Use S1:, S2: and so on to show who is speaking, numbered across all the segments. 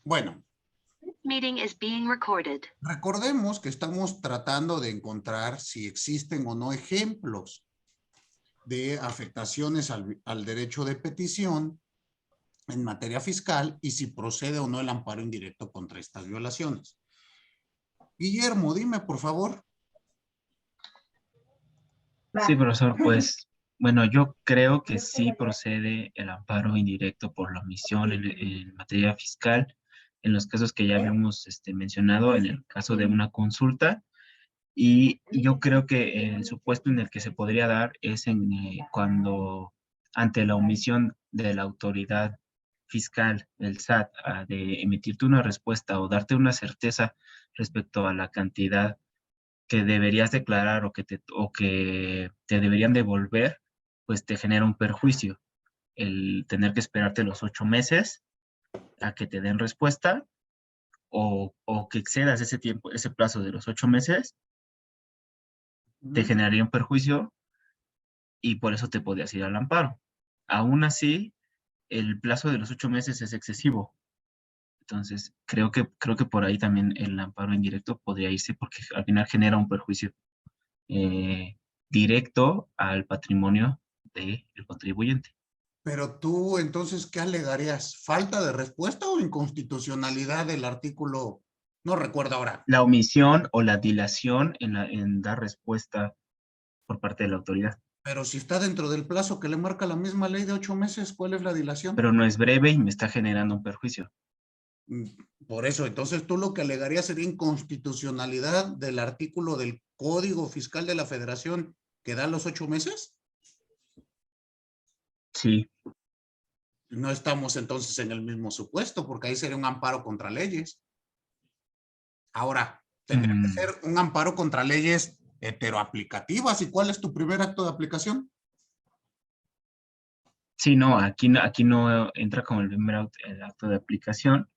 S1: Bueno,
S2: Meeting is being recorded.
S1: recordemos que estamos tratando de encontrar si existen o no ejemplos de afectaciones al derecho de petición en materia fiscal y si procede o no el amparo indirecto contra estas violaciones. Guillermo, dime por favor.
S3: Sí, profesor, pues, bueno, yo creo que sí procede el amparo indirecto por la omisión en materia fiscal, en los casos que ya habíamos mencionado, en el caso de una consulta, y yo creo que el supuesto en el que se podría dar es cuando, ante la omisión de la autoridad fiscal, el SAT, de emitirte una respuesta o darte una certeza respecto a la cantidad que deberías declarar o que te deberían devolver, pues te genera un perjuicio. El tener que esperarte los 8 meses a que te den respuesta o que excedas ese tiempo, ese plazo de los 8 meses, te generaría un perjuicio y por eso te podías ir al amparo. Aún así, el plazo de los 8 meses es excesivo. Entonces, creo que por ahí también el amparo indirecto podría irse porque al final genera un perjuicio eh, directo al patrimonio del contribuyente.
S1: Pero tú, entonces, ¿qué alegarías? ¿Falta de respuesta o inconstitucionalidad del artículo? No recuerdo ahora.
S3: La omisión o la dilación en dar respuesta por parte de la autoridad.
S1: Pero si está dentro del plazo que le marca la misma ley de 8 meses, ¿cuál es la dilación?
S3: Pero no es breve y me está generando un perjuicio.
S1: Por eso, entonces tú lo que alegarías sería inconstitucionalidad del artículo del Código Fiscal de la Federación que da los 8 meses.
S3: Sí.
S1: No estamos entonces en el mismo supuesto, porque ahí sería un amparo contra leyes. Ahora, tendría que ser un amparo contra leyes heteroaplicativas. ¿Y cuál es tu primer acto de aplicación?
S3: Sí, no, aquí no entra como el primer el acto de aplicación,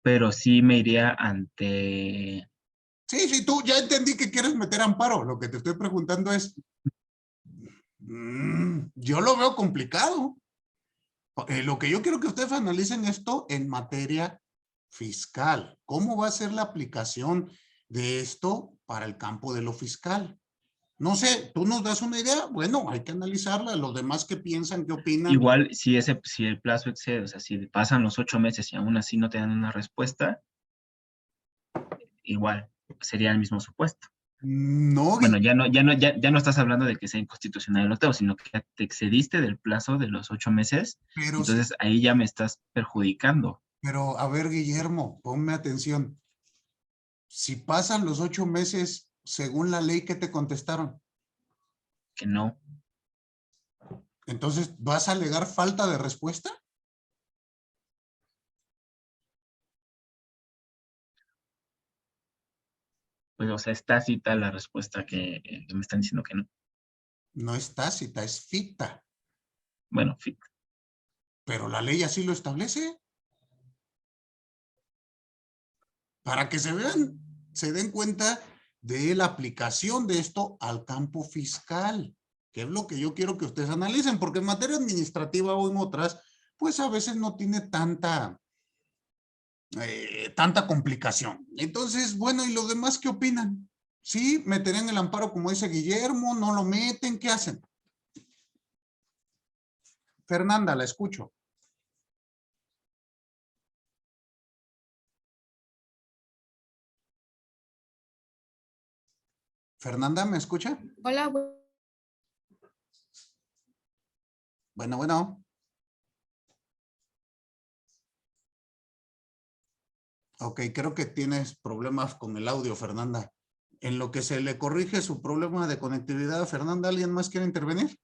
S3: pero sí me iría ante...
S1: Sí, tú ya entendí que quieres meter amparo. Lo que te estoy preguntando es, yo lo veo complicado. Lo que yo quiero que ustedes analicen esto en materia fiscal. ¿Cómo va a ser la aplicación de esto para el campo de lo fiscal? No sé, ¿tú nos das una idea? Bueno, hay que analizarla. Los demás que piensan, qué opinan.
S3: Igual, si el plazo excede, o sea, si pasan los 8 meses y aún así no te dan una respuesta, igual sería el mismo supuesto.
S1: No,
S3: Bueno, ya no estás hablando de que sea inconstitucional el octavo, sino que te excediste del plazo de los 8 meses,
S1: pero sí,
S3: entonces ahí ya me estás perjudicando.
S1: pero a ver, Guillermo, ponme atención. Si pasan los 8 meses, según la ley que te contestaron,
S3: Que no,
S1: entonces, ¿vas a alegar falta de respuesta?
S3: pues, o sea, es tácita la respuesta que me están diciendo que no.
S1: No es tácita, es ficta,
S3: Bueno,
S1: pero la ley así lo establece. Para que se den cuenta de la aplicación de esto al campo fiscal, que es lo que yo quiero que ustedes analicen, porque en materia administrativa o en otras, pues a veces no tiene tanta complicación. Entonces, bueno, ¿y los demás qué opinan? ¿Sí? ¿Meterían el amparo como dice Guillermo? ¿No lo meten? ¿Qué hacen? Fernanda, la escucho. Fernanda, ¿me escucha?
S4: Hola,
S1: Bueno, bueno. Ok, creo que tienes problemas con el audio, Fernanda. En lo que se le corrige su problema de conectividad a Fernanda, ¿alguien más quiere intervenir?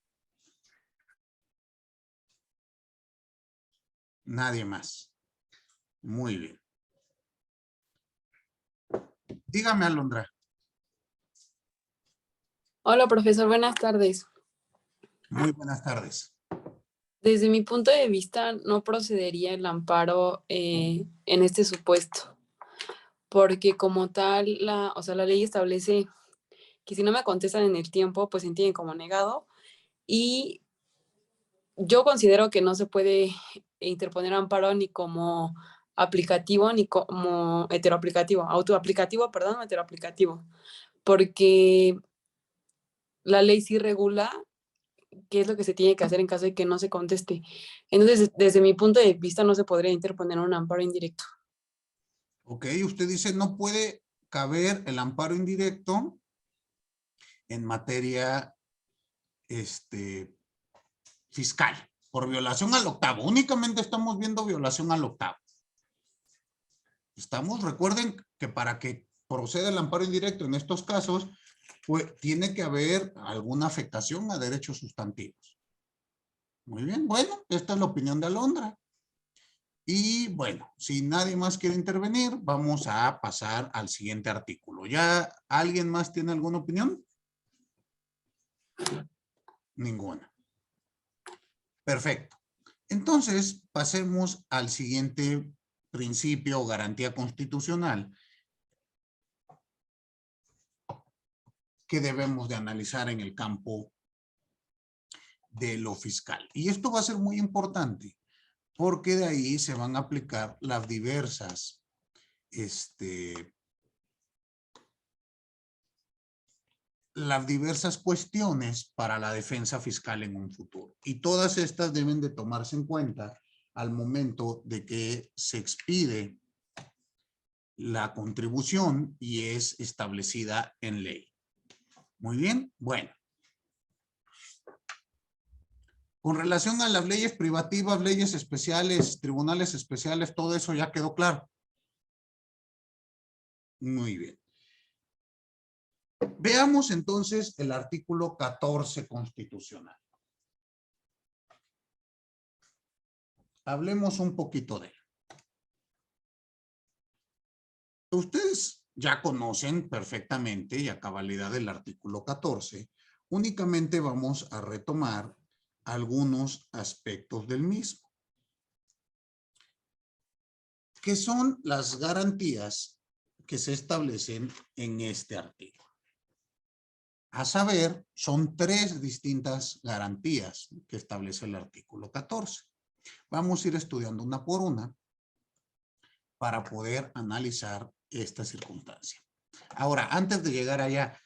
S1: Nadie más. Muy bien. Dígame, Alondra.
S4: hola, profesor, buenas tardes.
S1: Muy buenas tardes.
S4: Desde mi punto de vista, no procedería el amparo en este supuesto, porque como tal, o sea, la ley establece que si no me contestan en el tiempo, pues se entiende como negado, y yo considero que no se puede interponer amparo ni como aplicativo ni como heteroaplicativo, autoaplicativo, perdón, o heteroaplicativo, porque la ley sí regula qué es lo que se tiene que hacer en caso de que no se conteste. Entonces, desde mi punto de vista, no se podría interponer un amparo indirecto.
S1: Ok, usted dice no puede caber el amparo indirecto en materia fiscal por violación al octavo. Únicamente estamos viendo violación al octavo. Recuerden que para que proceda el amparo indirecto en estos casos, pues tiene que haber alguna afectación a derechos sustantivos. Muy bien, bueno, esta es la opinión de Alondra. Y bueno, si nadie más quiere intervenir, vamos a pasar al siguiente artículo. ¿Ya alguien más tiene alguna opinión? Ninguna. Perfecto. Entonces, pasemos al siguiente principio o garantía constitucional que debemos de analizar en el campo de lo fiscal. Y esto va a ser muy importante porque de ahí se van a aplicar las diversas cuestiones para la defensa fiscal en un futuro. Y todas estas deben de tomarse en cuenta al momento de que se expide la contribución y es establecida en ley. Muy bien, bueno. Con relación a las leyes privativas, leyes especiales, tribunales especiales, todo eso ya quedó claro. Muy bien. Veamos entonces el artículo 14 constitucional. Hablemos un poquito de él. Ustedes ya conocen perfectamente y a cabalidad el artículo 14. Únicamente vamos a retomar algunos aspectos del mismo, que son las garantías que se establecen en este artículo. A saber, son 3 distintas garantías que establece el artículo 14. Vamos a ir estudiando una por una para poder analizar esta circunstancia. Ahora, antes de llegar allá,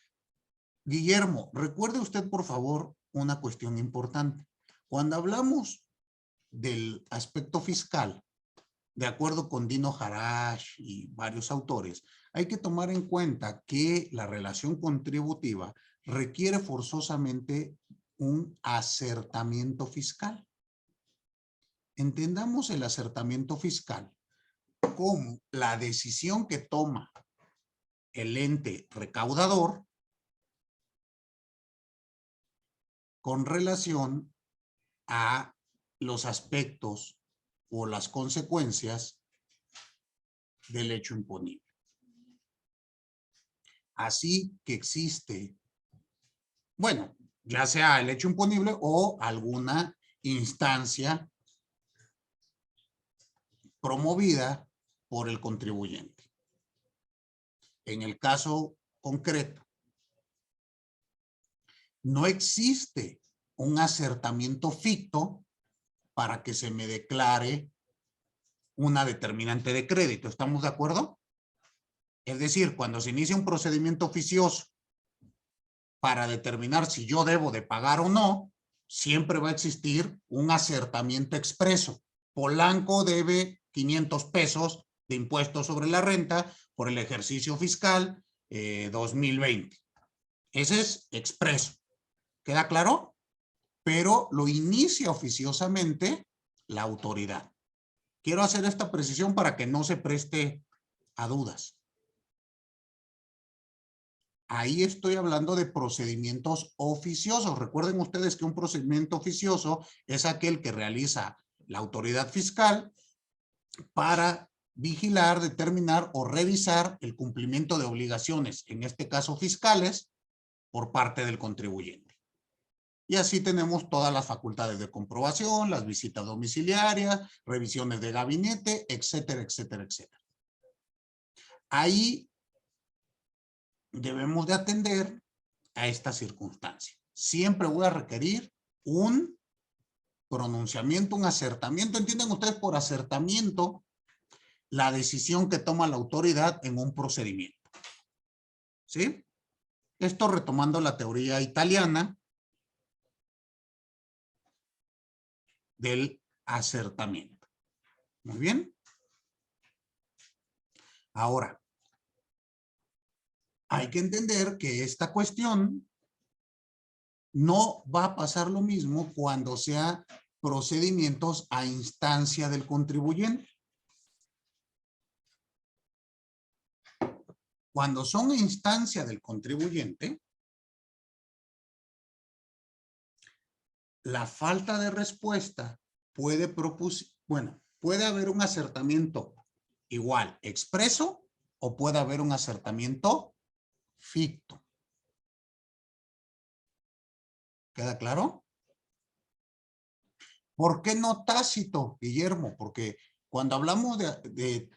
S1: Guillermo, recuerde usted por favor una cuestión importante. Cuando hablamos del aspecto fiscal, de acuerdo con Dino Harash y varios autores, hay que tomar en cuenta que la relación contributiva requiere forzosamente un acertamiento fiscal. Entendamos el acertamiento fiscal como la decisión que toma el ente recaudador con relación a los aspectos o las consecuencias del hecho imponible. Así que existe, bueno, ya sea el hecho imponible o alguna instancia promovida por el contribuyente. En el caso concreto, no existe un acertamiento ficto para que se me declare una determinante de crédito. ¿Estamos de acuerdo? Es decir, cuando se inicia un procedimiento oficioso para determinar si yo debo de pagar o no, siempre va a existir un acertamiento expreso. Polanco debe 500 pesos de impuestos sobre la renta por el ejercicio fiscal 2020. Ese es expreso. ¿Queda claro? Pero lo inicia oficiosamente la autoridad. Quiero hacer esta precisión para que no se preste a dudas. Ahí estoy hablando de procedimientos oficiosos. Recuerden ustedes que un procedimiento oficioso es aquel que realiza la autoridad fiscal para vigilar, determinar o revisar el cumplimiento de obligaciones, en este caso fiscales, por parte del contribuyente. Y así tenemos todas las facultades de comprobación, las visitas domiciliarias, revisiones de gabinete, etcétera, etcétera, etcétera. Ahí debemos de atender a esta circunstancia. Siempre voy a requerir un pronunciamiento, un acertamiento. ¿Entienden ustedes por acertamiento? la decisión que toma la autoridad en un procedimiento. ¿Sí? Esto retomando la teoría italiana del acertamiento. Muy bien. Ahora, hay que entender que esta cuestión no va a pasar lo mismo cuando sea procedimientos a instancia del contribuyente. Cuando son a instancia del contribuyente, la falta de respuesta puede puede haber un acertamiento igual expreso o puede haber un acertamiento ficto. ¿Queda claro? ¿Por qué no tácito, Guillermo? Porque cuando hablamos de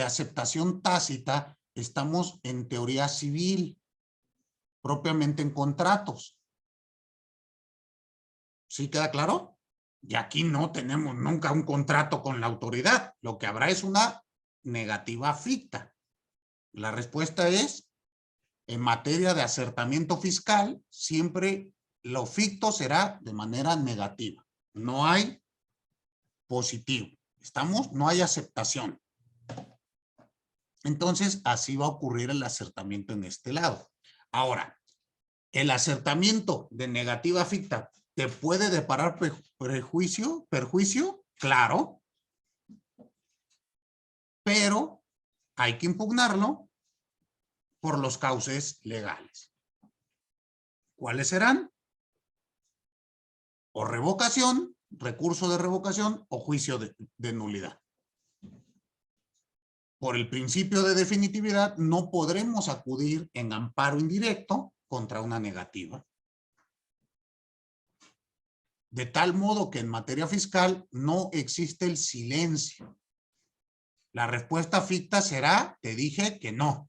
S1: aceptación tácita, estamos en teoría civil, propiamente en contratos. ¿Sí queda claro? Y aquí no tenemos nunca un contrato con la autoridad. Lo que habrá es una negativa ficta. La respuesta es, en materia de acertamiento fiscal, siempre lo ficto será de manera negativa. No hay positivo. No hay aceptación. Entonces, así va a ocurrir el acertamiento en este lado. Ahora, el acertamiento de negativa ficta ¿te puede deparar perjuicio? Claro. Pero hay que impugnarlo por los cauces legales. ¿Cuáles serán? O revocación, recurso de revocación o juicio de nulidad. Por el principio de definitividad no podremos acudir en amparo indirecto contra una negativa. De tal modo que en materia fiscal no existe el silencio. La respuesta ficta será, te dije que no.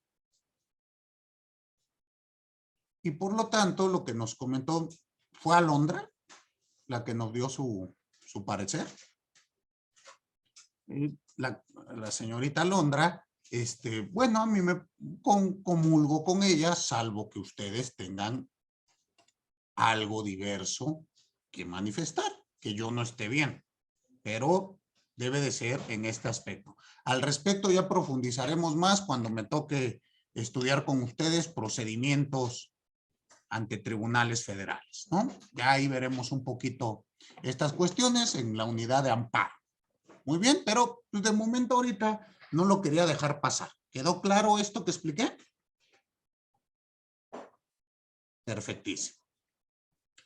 S1: Y por lo tanto, lo que nos comentó fue Alondra, la que nos dio su parecer. La señorita Alondra, bueno, a mí me comulgo con ella, salvo que ustedes tengan algo diverso que manifestar, que yo no esté bien, pero debe de ser en este aspecto. Al respecto ya profundizaremos más cuando me toque estudiar con ustedes procedimientos ante tribunales federales, ¿no? Ya ahí veremos un poquito estas cuestiones en la unidad de amparo. Muy bien, pero pues, de momento ahorita no lo quería dejar pasar. ¿Quedó claro esto que expliqué? Perfectísimo.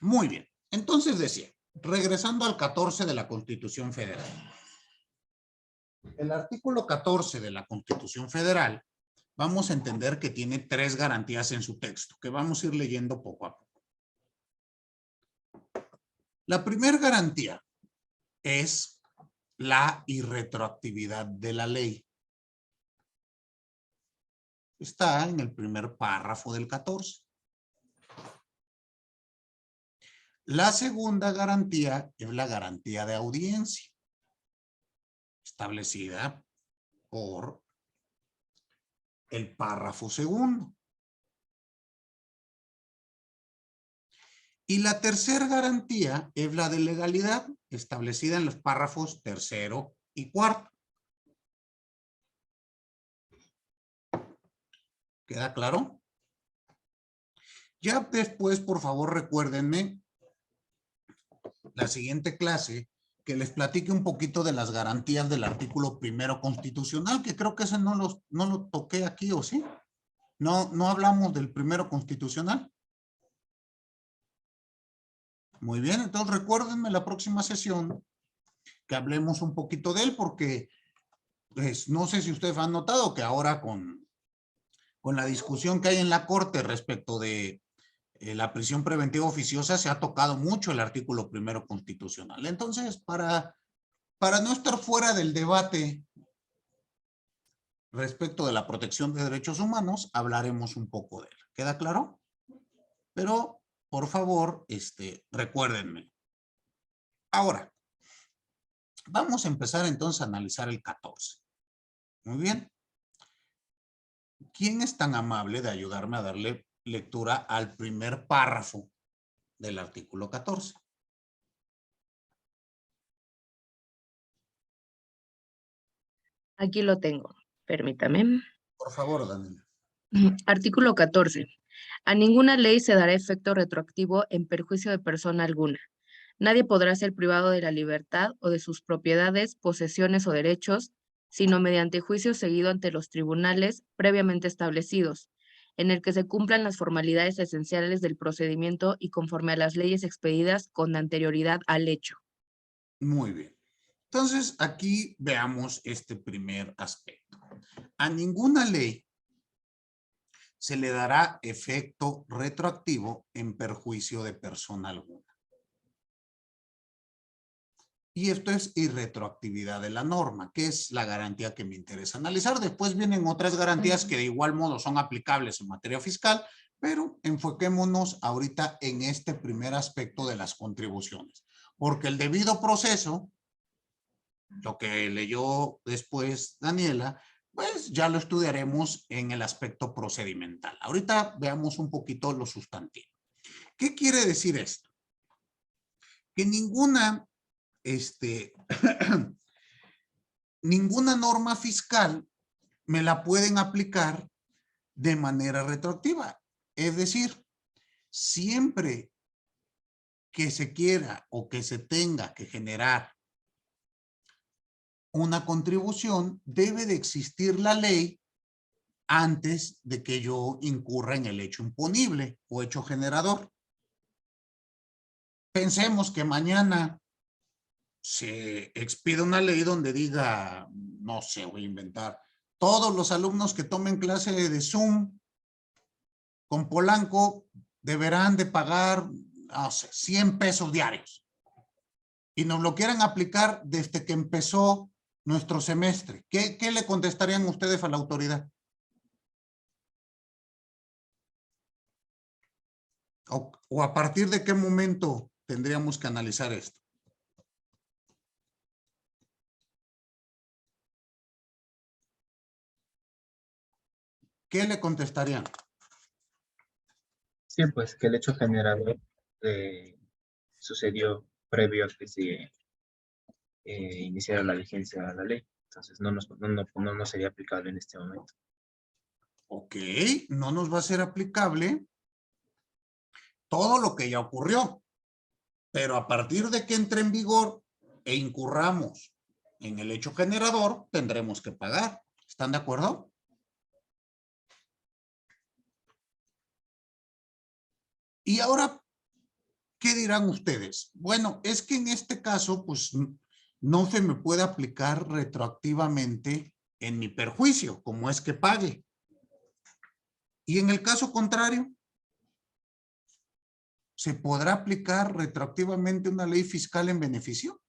S1: Muy bien. Entonces decía, regresando al 14 de la Constitución Federal. El artículo 14 de la Constitución Federal, vamos a entender que tiene 3 garantías en su texto, que vamos a ir leyendo poco a poco. La primera garantía es la irretroactividad de la ley. Está en el primer párrafo del 14. La segunda garantía es la garantía de audiencia, establecida por el párrafo segundo. Y la tercera garantía es la de legalidad, establecida en los párrafos tercero y cuarto. ¿Queda claro? Ya después, por favor, recuérdenme la siguiente clase que les platique un poquito de las garantías del artículo primero constitucional, que creo que ese no lo toqué aquí, ¿o sí? No hablamos del primero constitucional. Muy bien, entonces recuérdenme la próxima sesión que hablemos un poquito de él, porque pues, no sé si ustedes han notado que ahora con la discusión que hay en la Corte respecto de la prisión preventiva oficiosa se ha tocado mucho el artículo primero constitucional. Entonces, para no estar fuera del debate respecto de la protección de derechos humanos, hablaremos un poco de él. ¿Queda claro? Pero, por favor, recuérdenme. Ahora, vamos a empezar entonces a analizar el 14. Muy bien. ¿Quién es tan amable de ayudarme a darle lectura al primer párrafo del artículo 14?
S5: Aquí lo tengo. Permítame.
S1: Por favor, Daniela.
S5: Artículo 14. A ninguna ley se dará efecto retroactivo en perjuicio de persona alguna. Nadie podrá ser privado de la libertad o de sus propiedades, posesiones o derechos, sino mediante juicio seguido ante los tribunales previamente establecidos, en el que se cumplan las formalidades esenciales del procedimiento y conforme a las leyes expedidas con anterioridad al hecho.
S1: Muy bien. Entonces, aquí veamos este primer aspecto. A ninguna ley se le dará efecto retroactivo en perjuicio de persona alguna. Y esto es irretroactividad de la norma, que es la garantía que me interesa analizar. Después vienen otras garantías que de igual modo son aplicables en materia fiscal, pero enfoquémonos ahorita en este primer aspecto de las contribuciones. Porque el debido proceso, lo que leyó después Daniela, pues ya lo estudiaremos en el aspecto procedimental. Ahorita veamos un poquito lo sustantivo. ¿Qué quiere decir esto? Que ninguna ninguna norma fiscal me la pueden aplicar de manera retroactiva. Es decir, siempre que se quiera o que se tenga que generar una contribución, debe de existir la ley antes de que yo incurra en el hecho imponible o hecho generador. Pensemos que mañana se expide una ley donde diga, no sé, voy a inventar, todos los alumnos que tomen clase de Zoom con Polanco deberán de pagar, no sé, 100 pesos diarios. Y nos lo quieren aplicar desde que empezó nuestro semestre. ¿Qué le contestarían ustedes a la autoridad? ¿O a partir de qué momento tendríamos que analizar esto? ¿Qué le contestarían?
S3: Sí, pues que el hecho generador sucedió previo a que se iniciara la vigencia de la ley. Entonces no nos sería aplicable en este momento.
S1: Ok, no nos va a ser aplicable todo lo que ya ocurrió. Pero a partir de que entre en vigor e incurramos en el hecho generador, tendremos que pagar. ¿Están de acuerdo? Y ahora, ¿qué dirán ustedes? Bueno, es que en este caso, pues, no se me puede aplicar retroactivamente en mi perjuicio, como es que pague. Y en el caso contrario, ¿se podrá aplicar retroactivamente una ley fiscal en beneficio?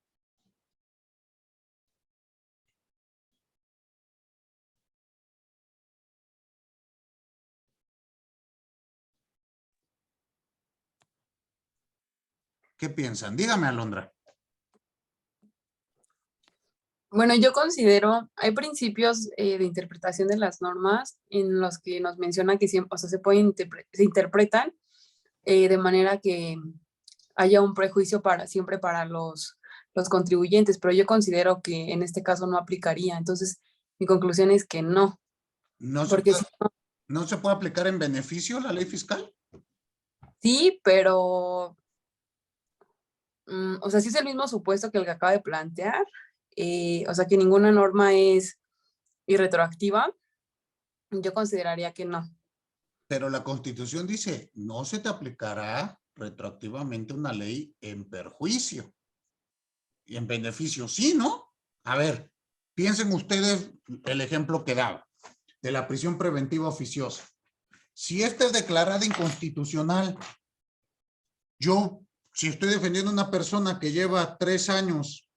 S1: ¿Qué piensan? Dígame, Alondra.
S4: Bueno, yo considero, hay principios de interpretación de las normas en los que nos menciona que siempre, o sea, se interpretan de manera que haya un prejuicio siempre para los contribuyentes, pero yo considero que en este caso no aplicaría. Entonces, mi conclusión es que no,
S1: ¿No se
S4: porque
S1: puede, no se puede aplicar en beneficio la ley fiscal?
S4: sí, pero, o sea, sí es el mismo supuesto que el que acaba de plantear, o sea, que ninguna norma es irretroactiva, yo consideraría que no.
S1: Pero la Constitución dice, no se te aplicará retroactivamente una ley en perjuicio. Y en beneficio sí, ¿no? A ver, piensen ustedes el ejemplo que daba de la prisión preventiva oficiosa. Si esta es declarada inconstitucional, si estoy defendiendo a una persona que lleva 3 años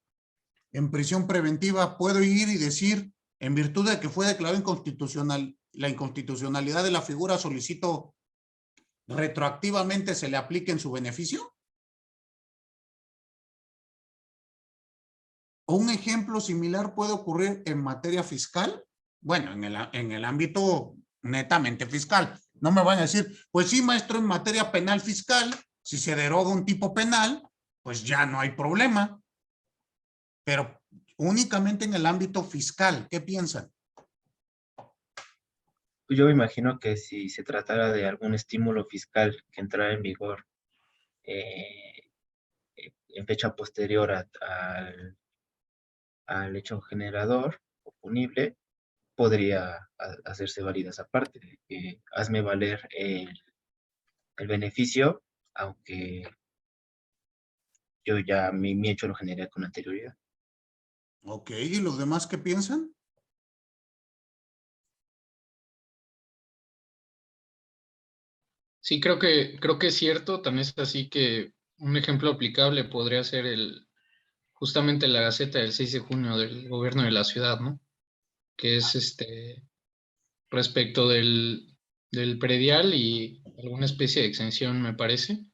S1: en prisión preventiva, puedo ir y decir, en virtud de que fue declarado inconstitucional, la inconstitucionalidad de la figura, solicito retroactivamente se le aplique en su beneficio. O un ejemplo similar puede ocurrir en materia fiscal. Bueno, en el ámbito netamente fiscal. No me van a decir, pues sí, maestro, en materia penal fiscal, si se deroga un tipo penal, pues ya no hay problema. Pero únicamente en el ámbito fiscal, ¿qué piensan?
S3: Yo me imagino que si se tratara de algún estímulo fiscal que entrara en vigor eh, en fecha posterior al hecho generador o punible, podría hacerse válida esa parte, de que hazme valer el beneficio, aunque yo ya mi hecho lo generé con anterioridad.
S1: Ok, ¿y los demás qué piensan?
S6: Sí, creo que es cierto. También es así que un ejemplo aplicable podría ser justamente la Gaceta del 6 de junio del gobierno de la ciudad, ¿no? Que es respecto del predial y alguna especie de exención, me parece.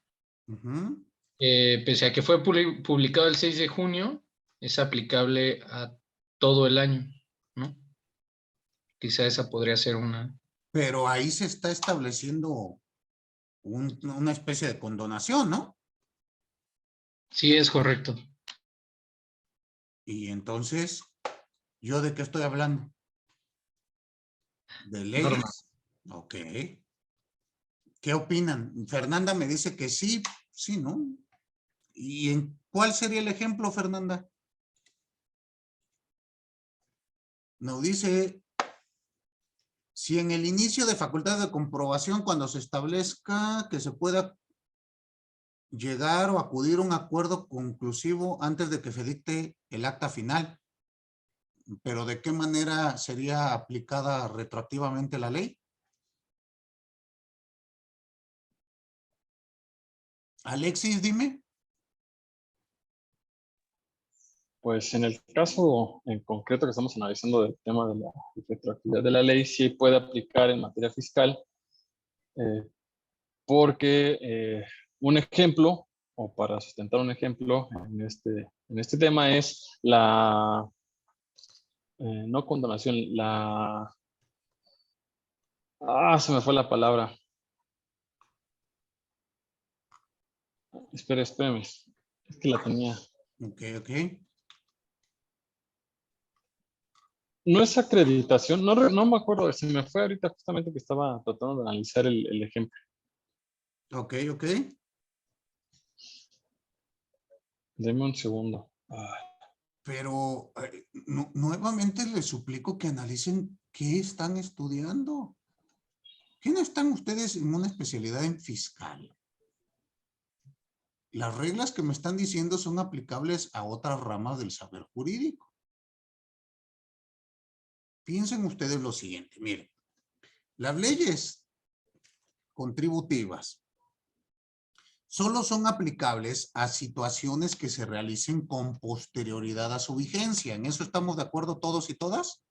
S1: Ujú.
S6: Pese a que fue publicado el 6 de junio, es aplicable a todo el año, ¿no? Quizá esa podría ser una.
S1: Pero ahí se está estableciendo una especie de condonación, ¿no?
S6: Sí, es correcto.
S1: Y entonces, ¿yo de qué estoy hablando? ¿De
S6: Norma.
S1: leyes? Ok. ¿Qué opinan? Fernanda me dice que sí, sí, ¿no? ¿Y en cuál sería el ejemplo, Fernanda? Nos dice, si en el inicio de facultad de comprobación, cuando se establezca que se pueda llegar o acudir a un acuerdo conclusivo antes de que se dicte el acta final, pero ¿de qué manera sería aplicada retroactivamente la ley? Alexis, dime.
S7: Pues en el caso en concreto que estamos analizando del tema de la retroactividad de la ley, sí puede aplicar en materia fiscal, porque un ejemplo, o para sustentar un ejemplo en este tema, es la, no condonación, se me fue la palabra. Espérame, es que la tenía.
S1: Ok, ok.
S7: No es acreditación, no me acuerdo, se me fue ahorita justamente que estaba tratando de analizar el ejemplo.
S1: Ok, ok.
S7: Deme un segundo.
S1: Pero nuevamente les suplico que analicen qué están estudiando. ¿Qué no están ustedes en una especialidad en fiscal? Las reglas que me están diciendo son aplicables a otras ramas del saber jurídico. Piensen ustedes lo siguiente, miren, las leyes contributivas solo son aplicables a situaciones que se realicen con posterioridad a su vigencia. ¿En eso estamos de acuerdo todos y todas?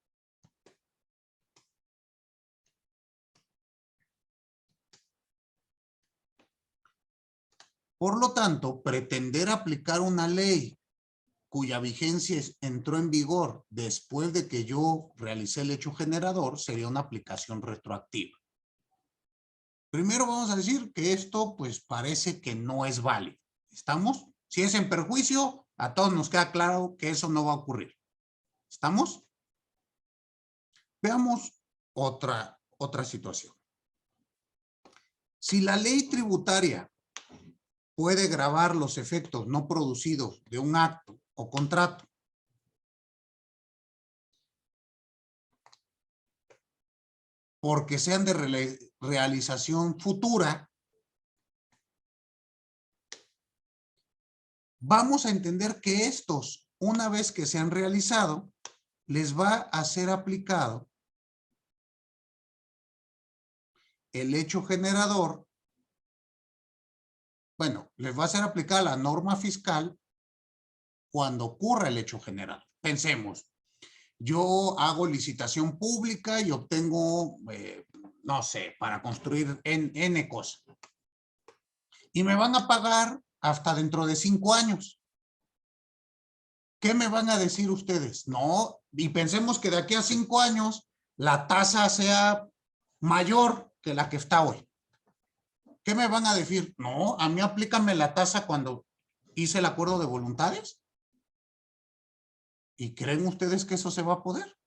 S1: Por lo tanto, pretender aplicar una ley cuya vigencia entró en vigor después de que yo realicé el hecho generador sería una aplicación retroactiva. Primero vamos a decir que esto pues parece que no es válido. ¿Estamos? Si es en perjuicio, a todos nos queda claro que eso no va a ocurrir. ¿Estamos? Veamos otra situación. Si la ley tributaria puede gravar los efectos no producidos de un acto o contrato porque sean de realización futura, vamos a entender que estos, una vez que se han realizado, les va a ser aplicado el hecho generador. Bueno, les va a ser aplicada la norma fiscal cuando ocurra el hecho general. Pensemos, yo hago licitación pública y obtengo, no sé, para construir N cosas. Y me van a pagar hasta dentro de 5 años. ¿Qué me van a decir ustedes? No, y pensemos que de aquí a 5 años la tasa sea mayor que la que está hoy. ¿Qué me van a decir? No, a mí aplícame la tasa cuando hice el acuerdo de voluntades. ¿Y creen ustedes que eso se va a poder?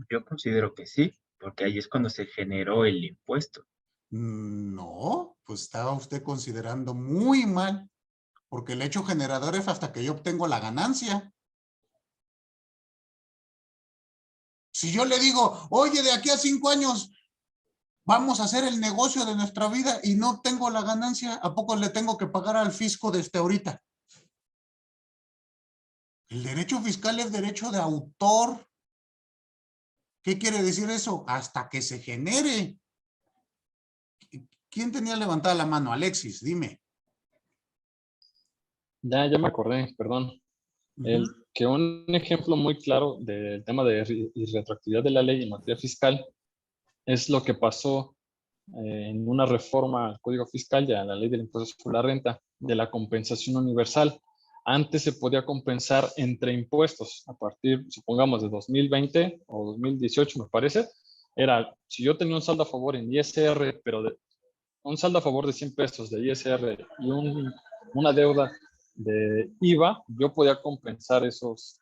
S3: Yo considero que sí, porque ahí es cuando se generó el impuesto.
S1: No, pues estaba usted considerando muy mal, porque el hecho generador es hasta que yo obtengo la ganancia. Si yo le digo, oye, de aquí a 5 años vamos a hacer el negocio de nuestra vida y no obtengo la ganancia, ¿a poco le tengo que pagar al fisco desde ahorita? El derecho fiscal es derecho de autor. ¿Qué quiere decir eso? Hasta que se genere. ¿Quién tenía levantada la mano? Alexis, dime.
S7: Ya me acordé, perdón. Que un ejemplo muy claro del tema de irretroactividad de la ley en materia fiscal es lo que pasó en una reforma al Código Fiscal y a la ley del impuesto sobre la renta, de la compensación universal. Antes se podía compensar entre impuestos a partir, supongamos, de 2020 o 2018, me parece. Era, si yo tenía un saldo a favor en ISR, pero un saldo a favor de 100 pesos de ISR y una deuda de IVA, yo podía compensar esos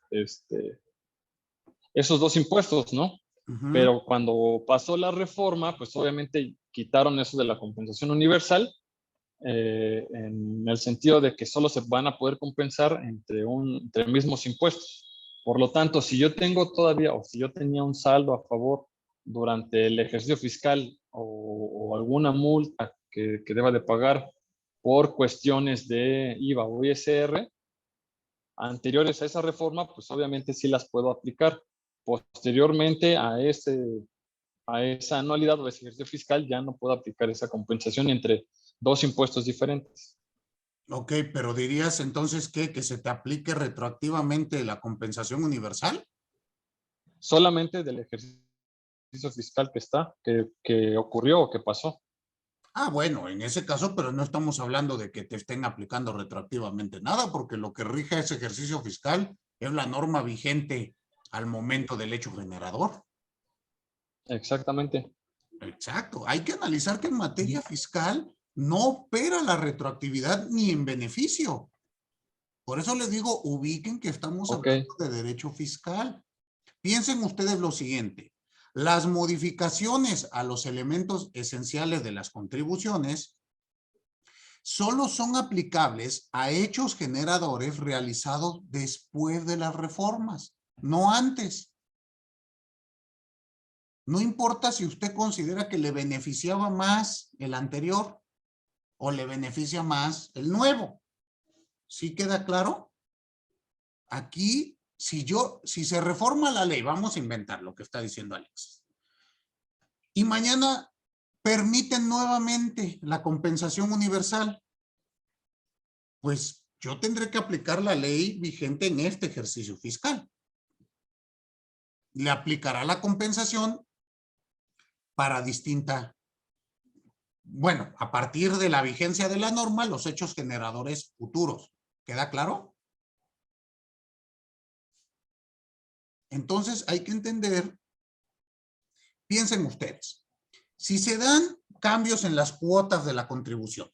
S7: dos impuestos, ¿no? Pero cuando pasó la reforma, pues obviamente quitaron eso de la compensación universal, en el sentido de que solo se van a poder compensar entre mismos impuestos. Por lo tanto, si yo tengo todavía, o si yo tenía un saldo a favor durante el ejercicio fiscal o alguna multa que deba de pagar por cuestiones de IVA o ISR, anteriores a esa reforma, pues obviamente sí las puedo aplicar. Posteriormente a esa anualidad o ese ejercicio fiscal ya no puedo aplicar esa compensación entre dos impuestos diferentes.
S1: Ok, pero dirías entonces que se te aplique retroactivamente la compensación universal.
S7: Solamente del ejercicio fiscal que ocurrió o que pasó.
S1: Ah, bueno, en ese caso, pero no estamos hablando de que te estén aplicando retroactivamente nada, porque lo que rige ese ejercicio fiscal es la norma vigente al momento del hecho generador.
S7: Exactamente.
S1: Exacto. Hay que analizar que en materia fiscal no opera la retroactividad ni en beneficio. Por eso les digo, ubiquen que estamos hablando de derecho fiscal. Piensen ustedes lo siguiente. Las modificaciones a los elementos esenciales de las contribuciones solo son aplicables a hechos generadores realizados después de las reformas, no antes. No importa si usted considera que le beneficiaba más el anterior o le beneficia más el nuevo. ¿Sí queda claro? Aquí, si se reforma la ley, vamos a inventar lo que está diciendo Alex. Y mañana permiten nuevamente la compensación universal. Pues yo tendré que aplicar la ley vigente en este ejercicio fiscal. Le aplicará la compensación para distinta, bueno, a partir de la vigencia de la norma, los hechos generadores futuros. ¿Queda claro? Entonces hay que entender, piensen ustedes, si se dan cambios en las cuotas de la contribución,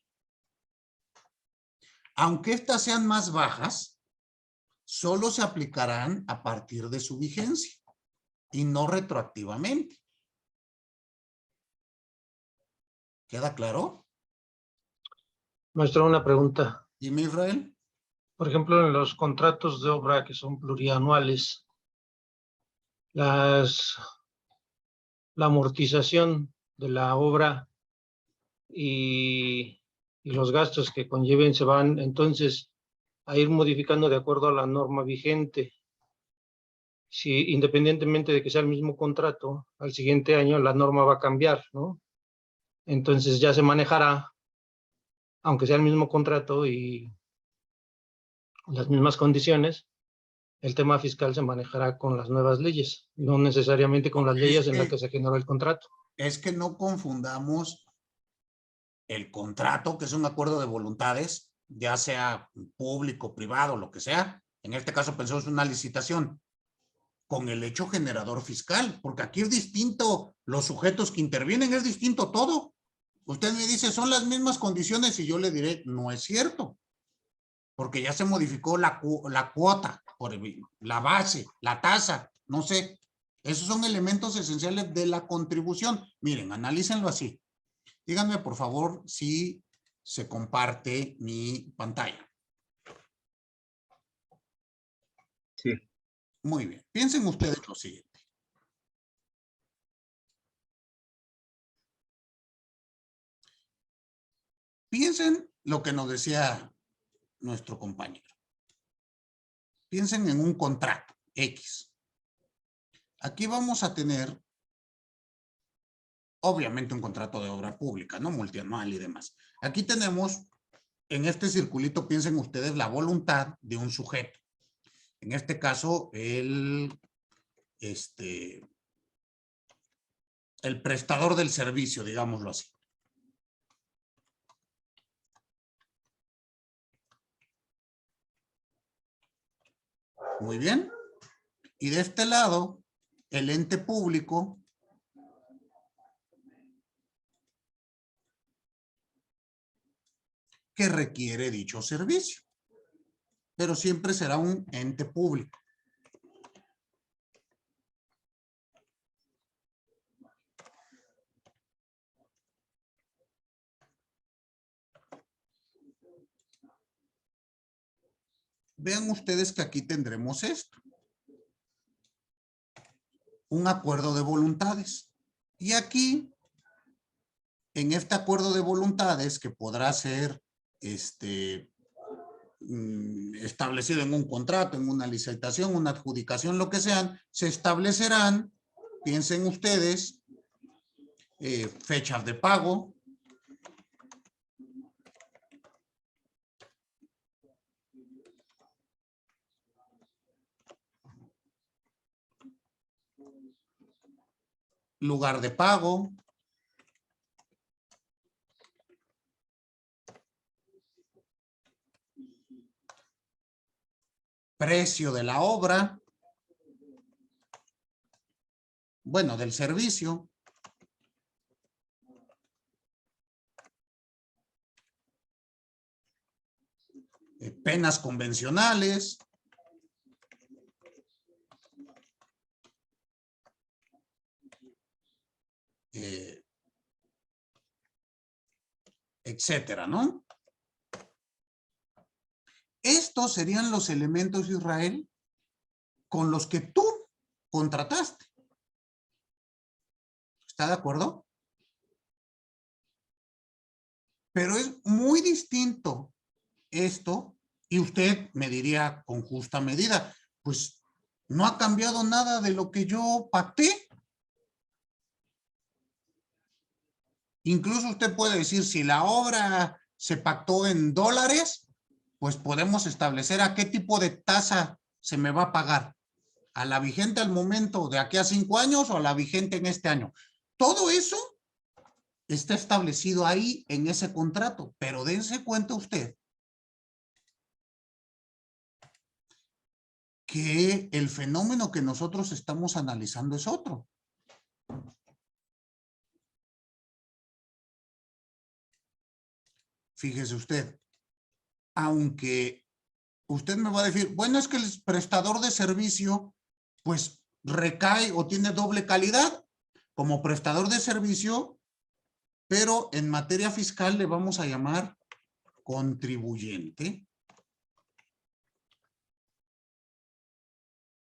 S1: aunque estas sean más bajas, solo se aplicarán a partir de su vigencia y no retroactivamente. ¿Queda claro?
S8: Maestro, una pregunta.
S1: Dime, Israel.
S8: Por ejemplo, en los contratos de obra que son plurianuales, la amortización de la obra y los gastos que conlleven se van entonces a ir modificando de acuerdo a la norma vigente. Si independientemente de que sea el mismo contrato, al siguiente año la norma va a cambiar, ¿no? Entonces ya se manejará, aunque sea el mismo contrato y las mismas condiciones, el tema fiscal se manejará con las nuevas leyes, no necesariamente con las leyes en las que se generó el contrato.
S1: Es que no confundamos el contrato, que es un acuerdo de voluntades, ya sea público, privado, lo que sea. En este caso pensamos en una licitación. con el hecho generador fiscal, porque aquí es distinto los sujetos que intervienen, es distinto todo. Usted me dice, son las mismas condiciones y yo le diré, no es cierto, porque ya se modificó la cuota, la base, la tasa, no sé. Esos son elementos esenciales de la contribución. Miren, analícenlo así. Díganme, por favor, si se comparte mi pantalla.
S3: Sí.
S1: Muy bien. Piensen ustedes lo siguiente. Piensen lo que nos decía nuestro compañero. Piensen en un contrato X. Aquí vamos a tener, obviamente, un contrato de obra pública, ¿no? Multianual y demás. Aquí tenemos, en este circulito, piensen ustedes la voluntad de un sujeto. En este caso, el prestador del servicio, digámoslo así. Muy bien. Y de este lado, el ente público que requiere dicho servicio. Pero siempre será un ente público. Vean ustedes que aquí tendremos esto. Un acuerdo de voluntades. Y aquí, en este acuerdo de voluntades, que podrá ser establecido en un contrato, en una licitación, una adjudicación, lo que sean, se establecerán, piensen ustedes, fechas de pago, lugar de pago, precio de la obra, bueno, del servicio, penas convencionales, etcétera, ¿no? Estos serían los elementos, Israel, con los que tú contrataste. ¿Está de acuerdo? Pero es muy distinto esto, y usted me diría con justa medida, pues no ha cambiado nada de lo que yo pacté. Incluso usted puede decir, si la obra se pactó en dólares, pues podemos establecer a qué tipo de tasa se me va a pagar. ¿A la vigente al momento de aquí a 5 años o a la vigente en este año? Todo eso está establecido ahí en ese contrato, pero dense cuenta usted que el fenómeno que nosotros estamos analizando es otro. Fíjese usted, aunque usted me va a decir, bueno, es que el prestador de servicio, pues recae o tiene doble calidad como prestador de servicio, pero en materia fiscal le vamos a llamar contribuyente.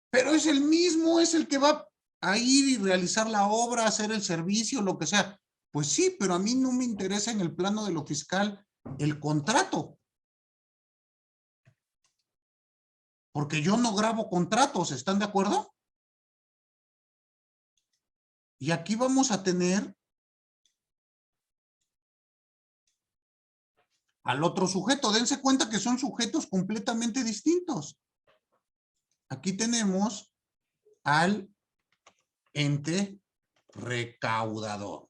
S1: Pero es el mismo, es el que va a ir y realizar la obra, hacer el servicio, lo que sea. Pues sí, pero a mí no me interesa en el plano de lo fiscal el contrato. Porque yo no grabo contratos, ¿están de acuerdo? Y aquí vamos a tener al otro sujeto. Dense cuenta que son sujetos completamente distintos. Aquí tenemos al ente recaudador.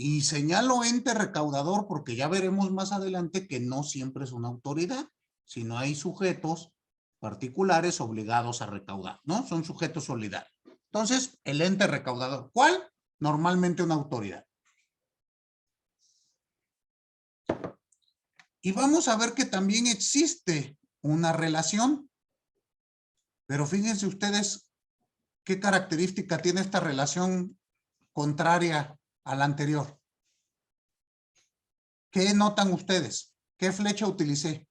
S1: Y señalo ente recaudador porque ya veremos más adelante que no siempre es una autoridad, sino hay sujetos particulares obligados a recaudar, ¿no? Son sujetos solidarios. Entonces, el ente recaudador, ¿cuál? Normalmente una autoridad. Y vamos a ver que también existe una relación. Pero fíjense ustedes qué característica tiene esta relación contraria a la anterior. ¿Qué notan ustedes? ¿Qué flecha utilicé?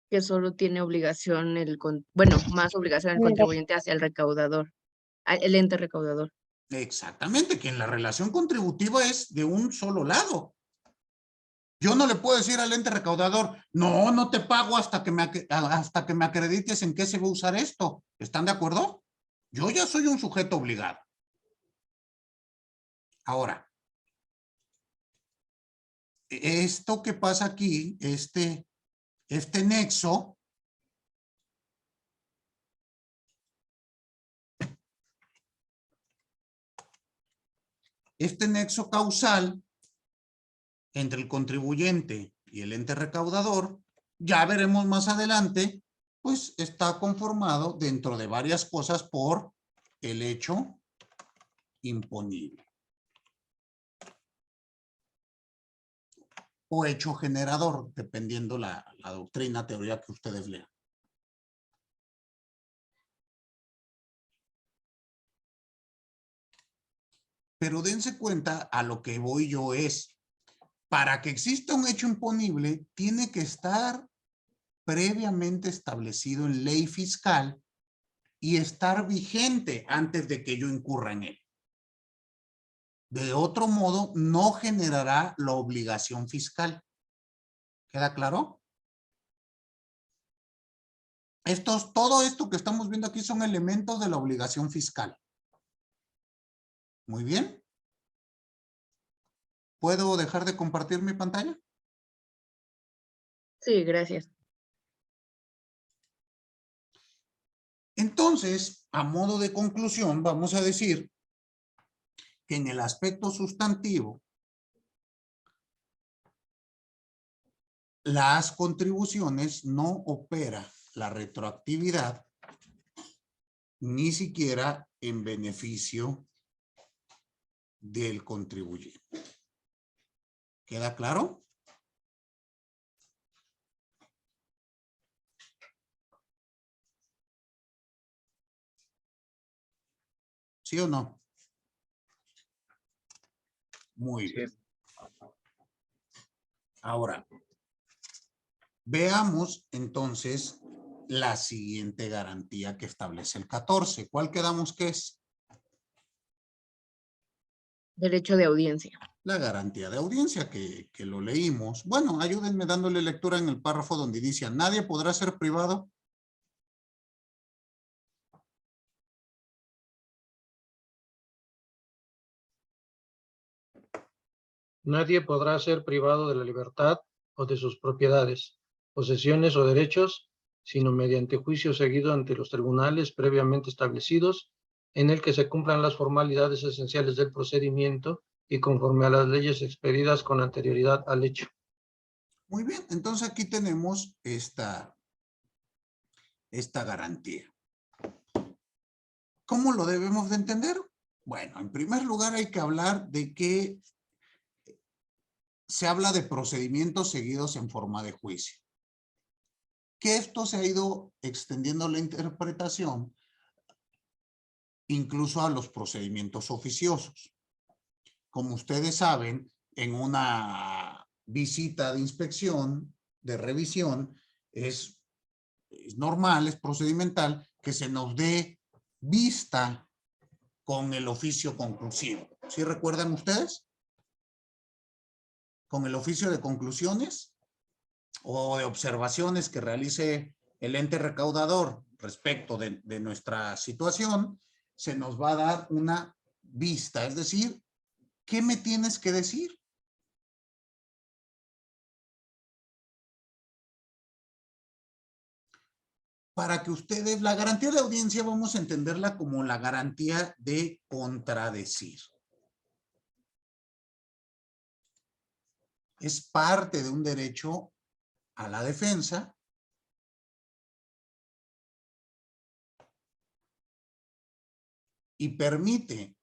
S5: Que solo tiene obligación más obligación el contribuyente hacia el recaudador, el ente recaudador.
S1: Exactamente, que en la relación contributiva es de un solo lado. Yo no le puedo decir al ente recaudador, no, no te pago hasta que me acredites en qué se va a usar esto. ¿Están de acuerdo? Yo ya soy un sujeto obligado. Ahora, esto que pasa aquí, este nexo, causal entre el contribuyente y el ente recaudador, ya veremos más adelante, pues está conformado dentro de varias cosas por el hecho imponible o hecho generador, dependiendo la doctrina, teoría que ustedes lean. Pero dense cuenta, a lo que voy yo es, para que exista un hecho imponible, tiene que estar previamente establecido en ley fiscal y estar vigente antes de que yo incurra en él. De otro modo, no generará la obligación fiscal. ¿Queda claro? Todo esto que estamos viendo aquí son elementos de la obligación fiscal. Muy bien. ¿Puedo dejar de compartir mi pantalla?
S5: Sí, gracias.
S1: Entonces, a modo de conclusión, vamos a decir que en el aspecto sustantivo, las contribuciones no opera la retroactividad ni siquiera en beneficio del contribuyente. ¿Queda claro? ¿Sí o no? Muy bien. Ahora, veamos entonces la siguiente garantía que establece el 14. ¿Cuál quedamos que es?
S5: Derecho de audiencia.
S1: La garantía de audiencia que lo leímos. Bueno, ayúdenme dándole lectura en el párrafo donde dice, nadie podrá ser privado.
S8: Nadie podrá ser privado de la libertad o de sus propiedades, posesiones o derechos, sino mediante juicio seguido ante los tribunales previamente establecidos, en el que se cumplan las formalidades esenciales del procedimiento y conforme a las leyes expedidas con anterioridad al hecho.
S1: Muy bien, entonces aquí tenemos esta garantía. ¿Cómo lo debemos de entender? Bueno, en primer lugar hay que hablar de que se habla de procedimientos seguidos en forma de juicio. Que esto se ha ido extendiendo la interpretación incluso a los procedimientos oficiosos. Como ustedes saben, en una visita de inspección, de revisión, es normal, es procedimental que se nos dé vista con el oficio conclusivo. ¿Sí recuerdan ustedes? Con el oficio de conclusiones o de observaciones que realice el ente recaudador respecto de nuestra situación, se nos va a dar una vista, es decir, ¿qué me tienes que decir? Para que ustedes, la garantía de audiencia vamos a entenderla como la garantía de contradecir. Es parte de un derecho a la defensa y permite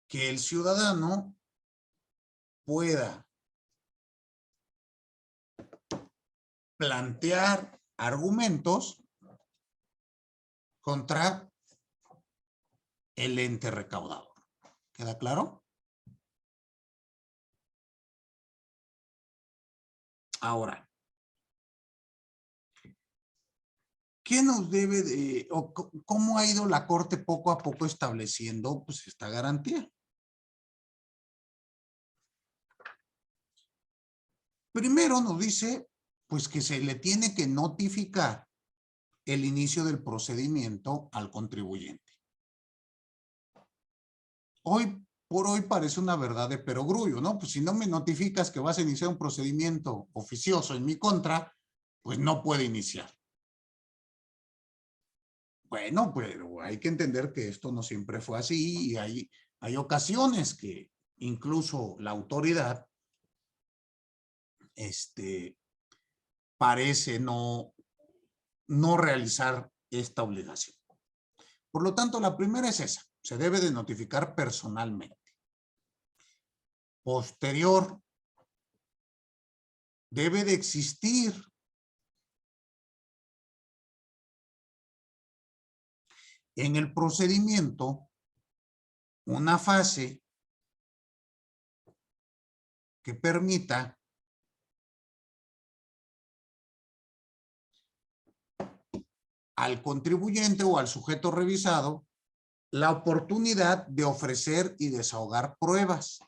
S1: que el ciudadano pueda plantear argumentos contra el ente recaudador. ¿Queda claro? Ahora, ¿qué nos debe de, o cómo ha ido la Corte poco a poco estableciendo pues esta garantía? Primero nos dice pues que se le tiene que notificar el inicio del procedimiento al contribuyente. Hoy por hoy parece una verdad de perogrullo, ¿no? Pues si no me notificas que vas a iniciar un procedimiento oficioso en mi contra, pues no puede iniciar. Bueno, pero hay que entender que esto no siempre fue así y hay ocasiones que incluso la autoridad parece no realizar esta obligación. Por lo tanto, la primera es esa, se debe de notificar personalmente. Posterior, debe de existir en el procedimiento una fase que permita al contribuyente o al sujeto revisado la oportunidad de ofrecer y desahogar pruebas.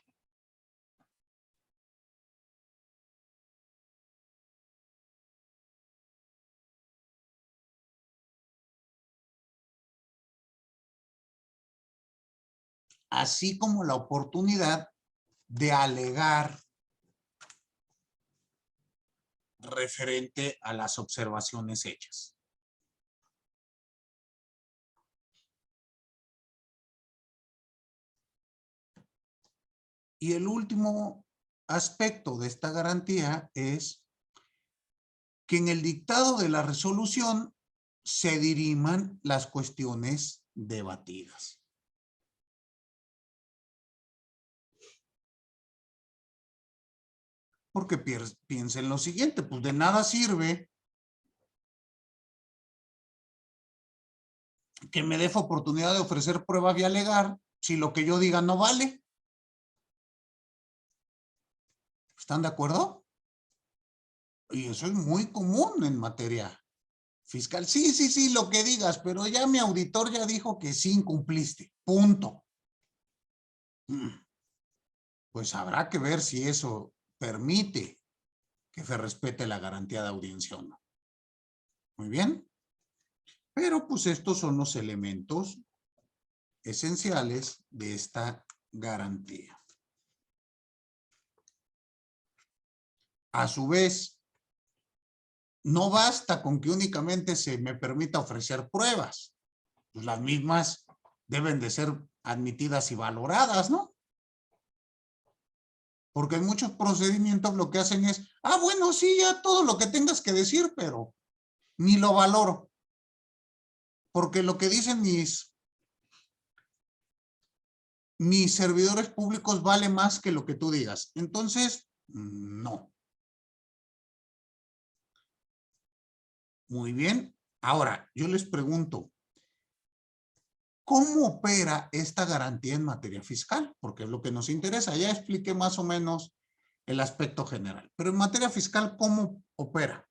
S1: Así como la oportunidad de alegar referente a las observaciones hechas. Y el último aspecto de esta garantía es que en el dictado de la resolución se diriman las cuestiones debatidas. Porque piensen lo siguiente, pues de nada sirve que me dé oportunidad de ofrecer pruebas y alegar si lo que yo diga no vale. ¿Están de acuerdo? Y eso es muy común en materia fiscal. Sí, lo que digas, pero ya mi auditor ya dijo que sí incumpliste. Punto. Pues habrá que ver si eso permite que se respete la garantía de audiencia o no. Muy bien. Pero pues estos son los elementos esenciales de esta garantía. A su vez, no basta con que únicamente se me permita ofrecer pruebas. Pues las mismas deben de ser admitidas y valoradas, ¿no? Porque en muchos procedimientos lo que hacen es, bueno, sí, ya todo lo que tengas que decir, pero ni lo valoro. Porque lo que dicen mis servidores públicos vale más que lo que tú digas. Entonces, no. Muy bien. Ahora, yo les pregunto, ¿cómo opera esta garantía en materia fiscal? Porque es lo que nos interesa. Ya expliqué más o menos el aspecto general. Pero en materia fiscal, ¿cómo opera?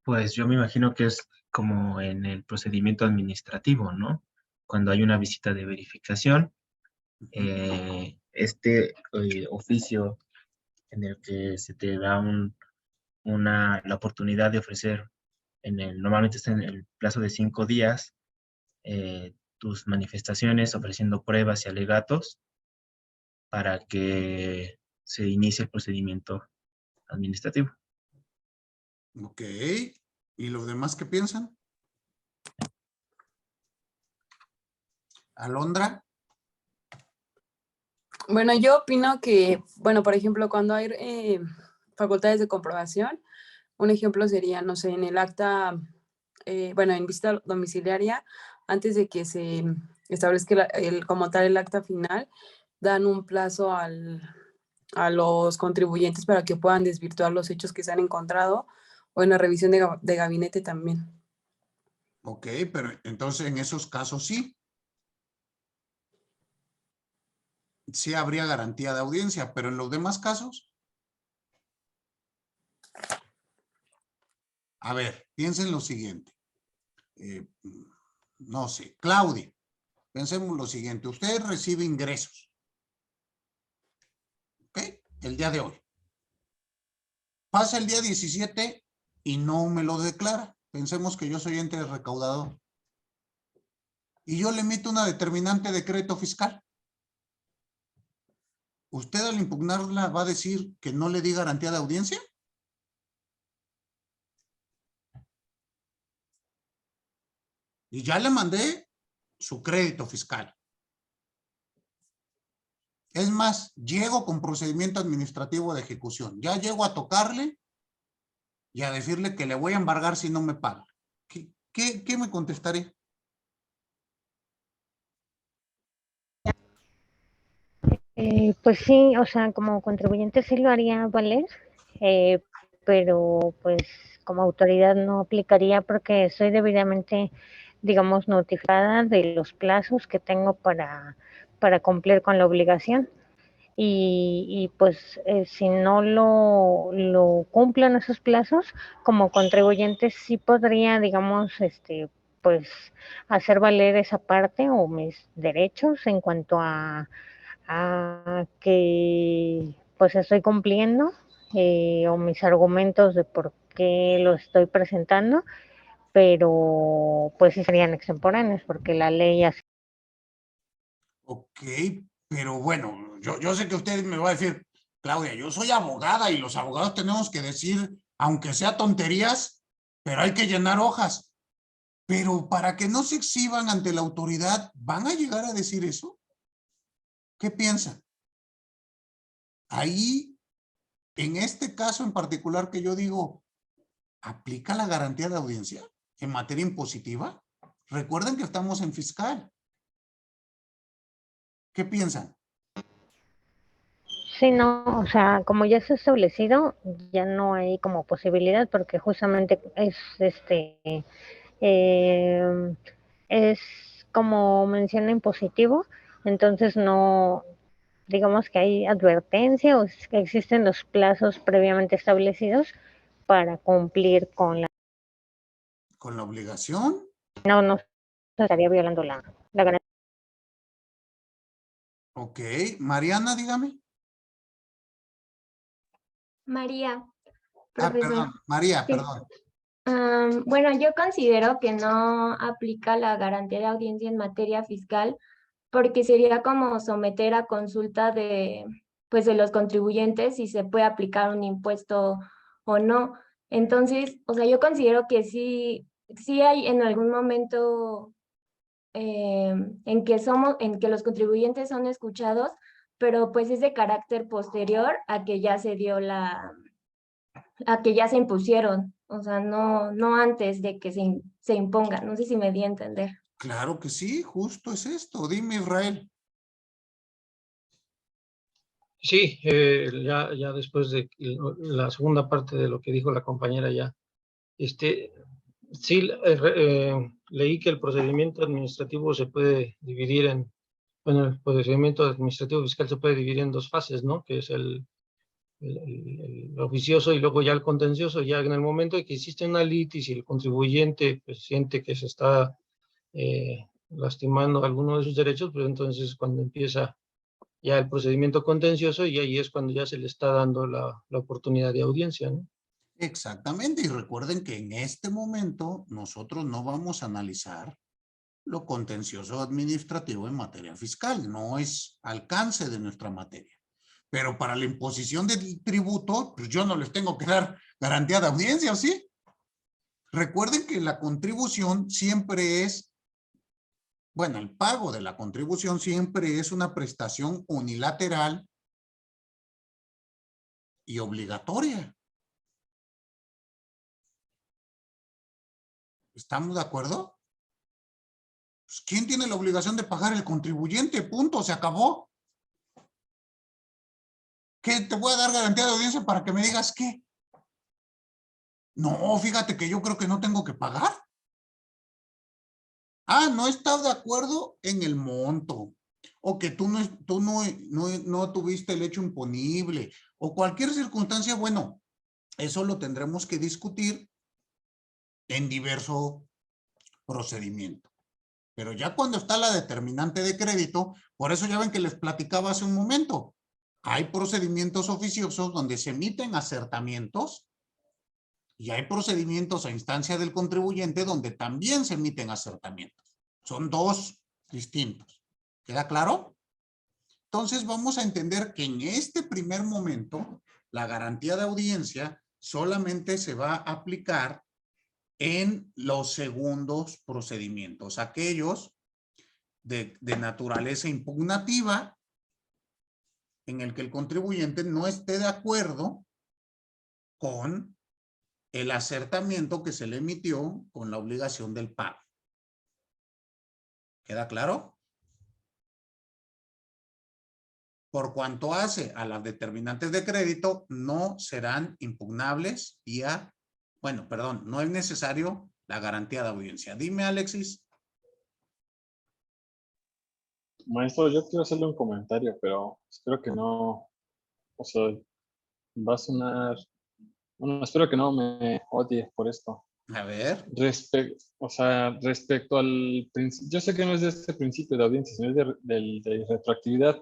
S3: Pues yo me imagino que es como en el procedimiento administrativo, ¿no? Cuando hay una visita de verificación, oficio en el que se te da la oportunidad de ofrecer, normalmente está en el plazo de 5 días, tus manifestaciones ofreciendo pruebas y alegatos para que se inicie el procedimiento administrativo.
S1: Ok. ¿Y los demás qué piensan? Alondra.
S4: Bueno, yo opino que, bueno, por ejemplo, cuando hay facultades de comprobación, un ejemplo sería, no sé, en el acta, bueno, en visita domiciliaria, antes de que se establezca como tal el acta final, dan un plazo a los contribuyentes para que puedan desvirtuar los hechos que se han encontrado, o en la revisión de gabinete también.
S1: Ok, pero entonces en esos casos sí. Sí habría garantía de audiencia, pero en los demás casos. A ver, piensen lo siguiente. No sé, Claudia, pensemos lo siguiente. Usted recibe ingresos. ¿Ok? El día de hoy. Pasa el día 17 y no me lo declara. Pensemos que yo soy ente recaudador. Y yo le emito una determinante decreto fiscal. ¿Usted al impugnarla va a decir que no le di garantía de audiencia? Y ya le mandé su crédito fiscal. Es más, llego con procedimiento administrativo de ejecución. Ya llego a tocarle y a decirle que le voy a embargar si no me paga. ¿Qué me contestaré?
S9: Pues sí, o sea, como contribuyente sí lo haría valer, pero pues como autoridad no aplicaría porque soy debidamente, digamos, notificada de los plazos que tengo para cumplir con la obligación. Y pues si no lo cumplen esos plazos, como contribuyente sí podría, digamos, pues hacer valer esa parte o mis derechos en cuanto a que pues estoy cumpliendo o mis argumentos de por qué lo estoy presentando, pero pues sí serían extemporáneos porque la ley así.
S1: Ok, pero bueno, yo sé que usted me va a decir, Claudia, yo soy abogada y los abogados tenemos que decir, aunque sea tonterías, pero hay que llenar hojas. Pero para que no se exhiban ante la autoridad, ¿van a llegar a decir eso? ¿Qué piensan? Ahí, en este caso en particular que yo digo, ¿aplica la garantía de audiencia en materia impositiva? Recuerden que estamos en fiscal. ¿Qué piensan?
S9: Sí, no, o sea, como ya se ha establecido, ya no hay como posibilidad porque justamente eh, es como menciona impositivo, entonces no, digamos que hay advertencia o es que existen los plazos previamente establecidos para cumplir con la...
S1: ¿Con la obligación?
S9: No se estaría violando la garantía.
S1: Ok. Mariana, dígame.
S10: María,
S1: Perdón.
S10: profesor.
S1: María,
S10: Sí.
S1: perdón.
S10: Bueno, yo considero que no aplica la garantía de audiencia en materia fiscal porque sería como someter a consulta pues, de los contribuyentes si se puede aplicar un impuesto o no. Entonces, o sea, yo considero que sí hay en algún momento en que los contribuyentes son escuchados, pero pues es de carácter posterior a que ya se dio a que ya se impusieron, o sea, no antes de que se impongan, no sé si me di a entender.
S1: Claro que sí, justo es esto. Dime, Israel.
S8: Sí, ya después de la segunda parte de lo que dijo la compañera ya, sí, leí que el procedimiento administrativo se puede dividir bueno, el procedimiento administrativo fiscal se puede dividir en dos fases, ¿no? Que es el oficioso y luego ya el contencioso. Ya en el momento en que existe una litis y el contribuyente pues, siente que se está lastimando alguno de sus derechos, pues entonces cuando empieza ya el procedimiento contencioso y ahí es cuando ya se le está dando la oportunidad de audiencia, ¿no?
S1: Exactamente. Y recuerden que en este momento nosotros no vamos a analizar lo contencioso administrativo en materia fiscal. No es alcance de nuestra materia. Pero para la imposición del tributo, pues yo no les tengo que dar garantía de audiencia, ¿o sí? Recuerden que la contribución siempre es Bueno, el pago de la contribución siempre es una prestación unilateral y obligatoria. ¿Estamos de acuerdo? Pues, ¿quién tiene la obligación de pagar? El contribuyente, punto, se acabó. ¿Qué? ¿Te voy a dar garantía de audiencia para que me digas qué? No, fíjate que yo creo que no tengo que pagar. Ah, no estás de acuerdo en el monto. O que tú no tuviste el hecho imponible. O cualquier circunstancia, bueno, eso lo tendremos que discutir en diverso procedimiento. Pero ya cuando está la determinante de crédito, por eso ya ven que les platicaba hace un momento, hay procedimientos oficiosos donde se emiten acertamientos y hay procedimientos a instancia del contribuyente donde también se emiten acertamientos. Son dos distintos. ¿Queda claro? Entonces vamos a entender que en este primer momento la garantía de audiencia solamente se va a aplicar en los segundos procedimientos, aquellos de naturaleza impugnativa en el que el contribuyente no esté de acuerdo con el acertamiento que se le emitió con la obligación del pago. ¿Queda claro? Por cuanto hace a las determinantes de crédito, no serán impugnables vía, bueno, perdón, no es necesario la garantía de audiencia. Dime, Alexis.
S7: Maestro, yo quiero hacerle un comentario, pero espero que no, o sea, va a sonar, bueno, espero que no me odie por esto.
S1: A ver.
S7: Respecto al principio, yo sé que no es de este principio de audiencia, sino es de retroactividad.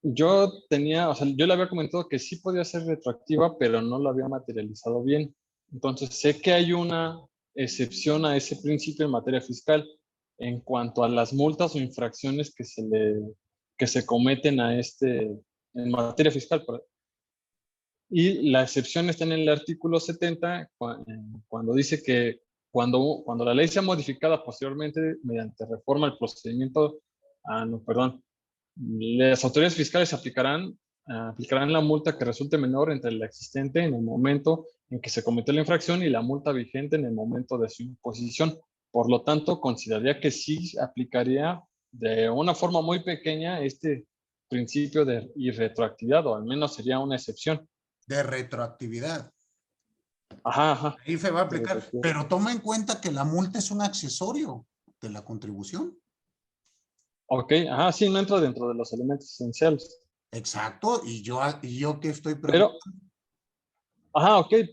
S7: Yo yo le había comentado que sí podía ser retroactiva, pero no lo había materializado bien. Entonces, sé que hay una excepción a ese principio en materia fiscal en cuanto a las multas o infracciones que se cometen en materia fiscal. Y la excepción está en el artículo 70, cuando dice que cuando la ley sea modificada posteriormente mediante reforma al procedimiento, las autoridades fiscales aplicarán la multa que resulte menor entre la existente en el momento en que se cometió la infracción y la multa vigente en el momento de su imposición. Por lo tanto, consideraría que sí aplicaría de una forma muy pequeña este principio de irretroactividad, o al menos sería una excepción.
S1: De retroactividad.
S7: Ajá.
S1: Ahí se va a aplicar, pero toma en cuenta que la multa es un accesorio de la contribución.
S7: Ok, sí, no entra dentro de los elementos esenciales.
S1: Exacto, y yo que estoy preguntando.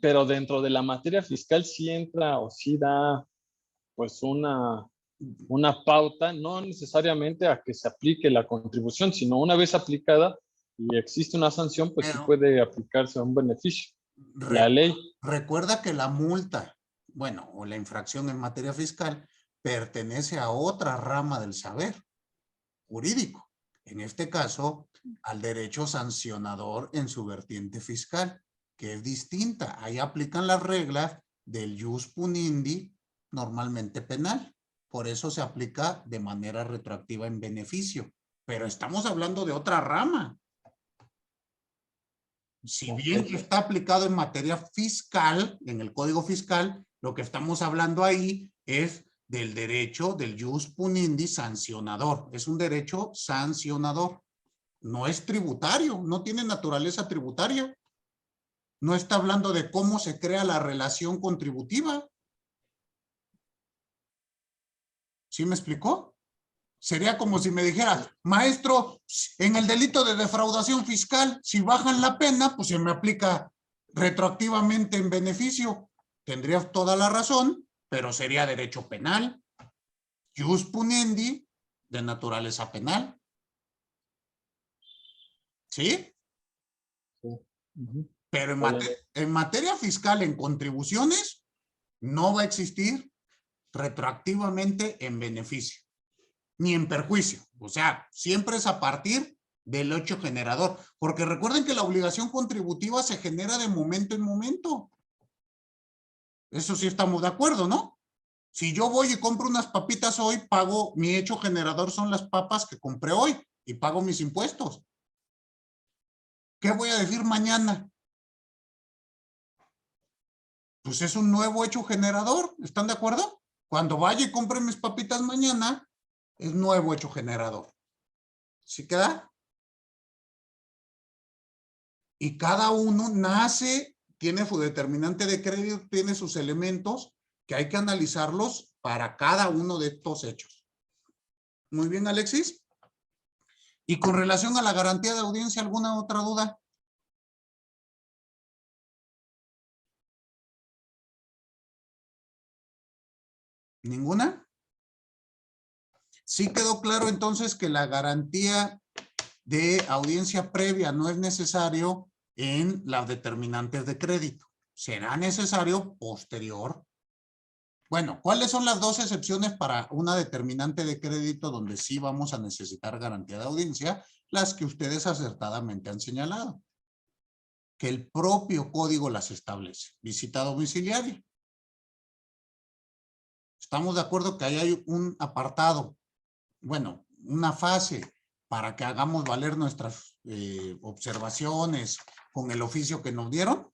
S7: Pero dentro de la materia fiscal sí entra o sí da pues una pauta, no necesariamente a que se aplique la contribución, sino una vez aplicada y existe una sanción, pues sí puede aplicarse a un beneficio. La ley.
S1: Recuerda que la multa, bueno, o la infracción en materia fiscal, pertenece a otra rama del saber jurídico. En este caso, al derecho sancionador en su vertiente fiscal, que es distinta. Ahí aplican las reglas del ius punindi, normalmente penal. Por eso se aplica de manera retroactiva en beneficio. Pero estamos hablando de otra rama. Si bien que está aplicado en materia fiscal, en el Código Fiscal, lo que estamos hablando ahí es del derecho del ius punindi sancionador. Es un derecho sancionador. No es tributario, no tiene naturaleza tributaria. No está hablando de cómo se crea la relación contributiva. ¿Sí me explicó? Sería como si me dijeras, maestro, en el delito de defraudación fiscal, si bajan la pena, pues se me aplica retroactivamente en beneficio. Tendrías toda la razón, pero sería derecho penal. Ius punindi, de naturaleza penal. ¿Sí? Pero en materia fiscal, en contribuciones, no va a existir retroactivamente en beneficio, ni en perjuicio. O sea, siempre es a partir del hecho generador. Porque recuerden que la obligación contributiva se genera de momento en momento. Eso sí estamos de acuerdo, ¿no? Si yo voy y compro unas papitas hoy, pago, mi hecho generador son las papas que compré hoy y pago mis impuestos. ¿Qué voy a decir mañana? Pues es un nuevo hecho generador, ¿están de acuerdo? Cuando vaya y compre mis papitas mañana, es nuevo hecho generador. ¿Sí queda? Y cada uno nace, tiene su determinante de crédito, tiene sus elementos que hay que analizarlos para cada uno de estos hechos. Muy bien, Alexis. Y con relación a la garantía de audiencia, ¿alguna otra duda? ¿Ninguna? Sí quedó claro entonces que la garantía de audiencia previa no es necesario en las determinantes de crédito. Será necesario posterior. Bueno, ¿cuáles son las dos excepciones para una determinante de crédito donde sí vamos a necesitar garantía de audiencia? Las que ustedes acertadamente han señalado. Que el propio código las establece. Visita domiciliaria. Estamos de acuerdo que ahí hay un apartado, bueno, una fase para que hagamos valer nuestras observaciones con el oficio que nos dieron.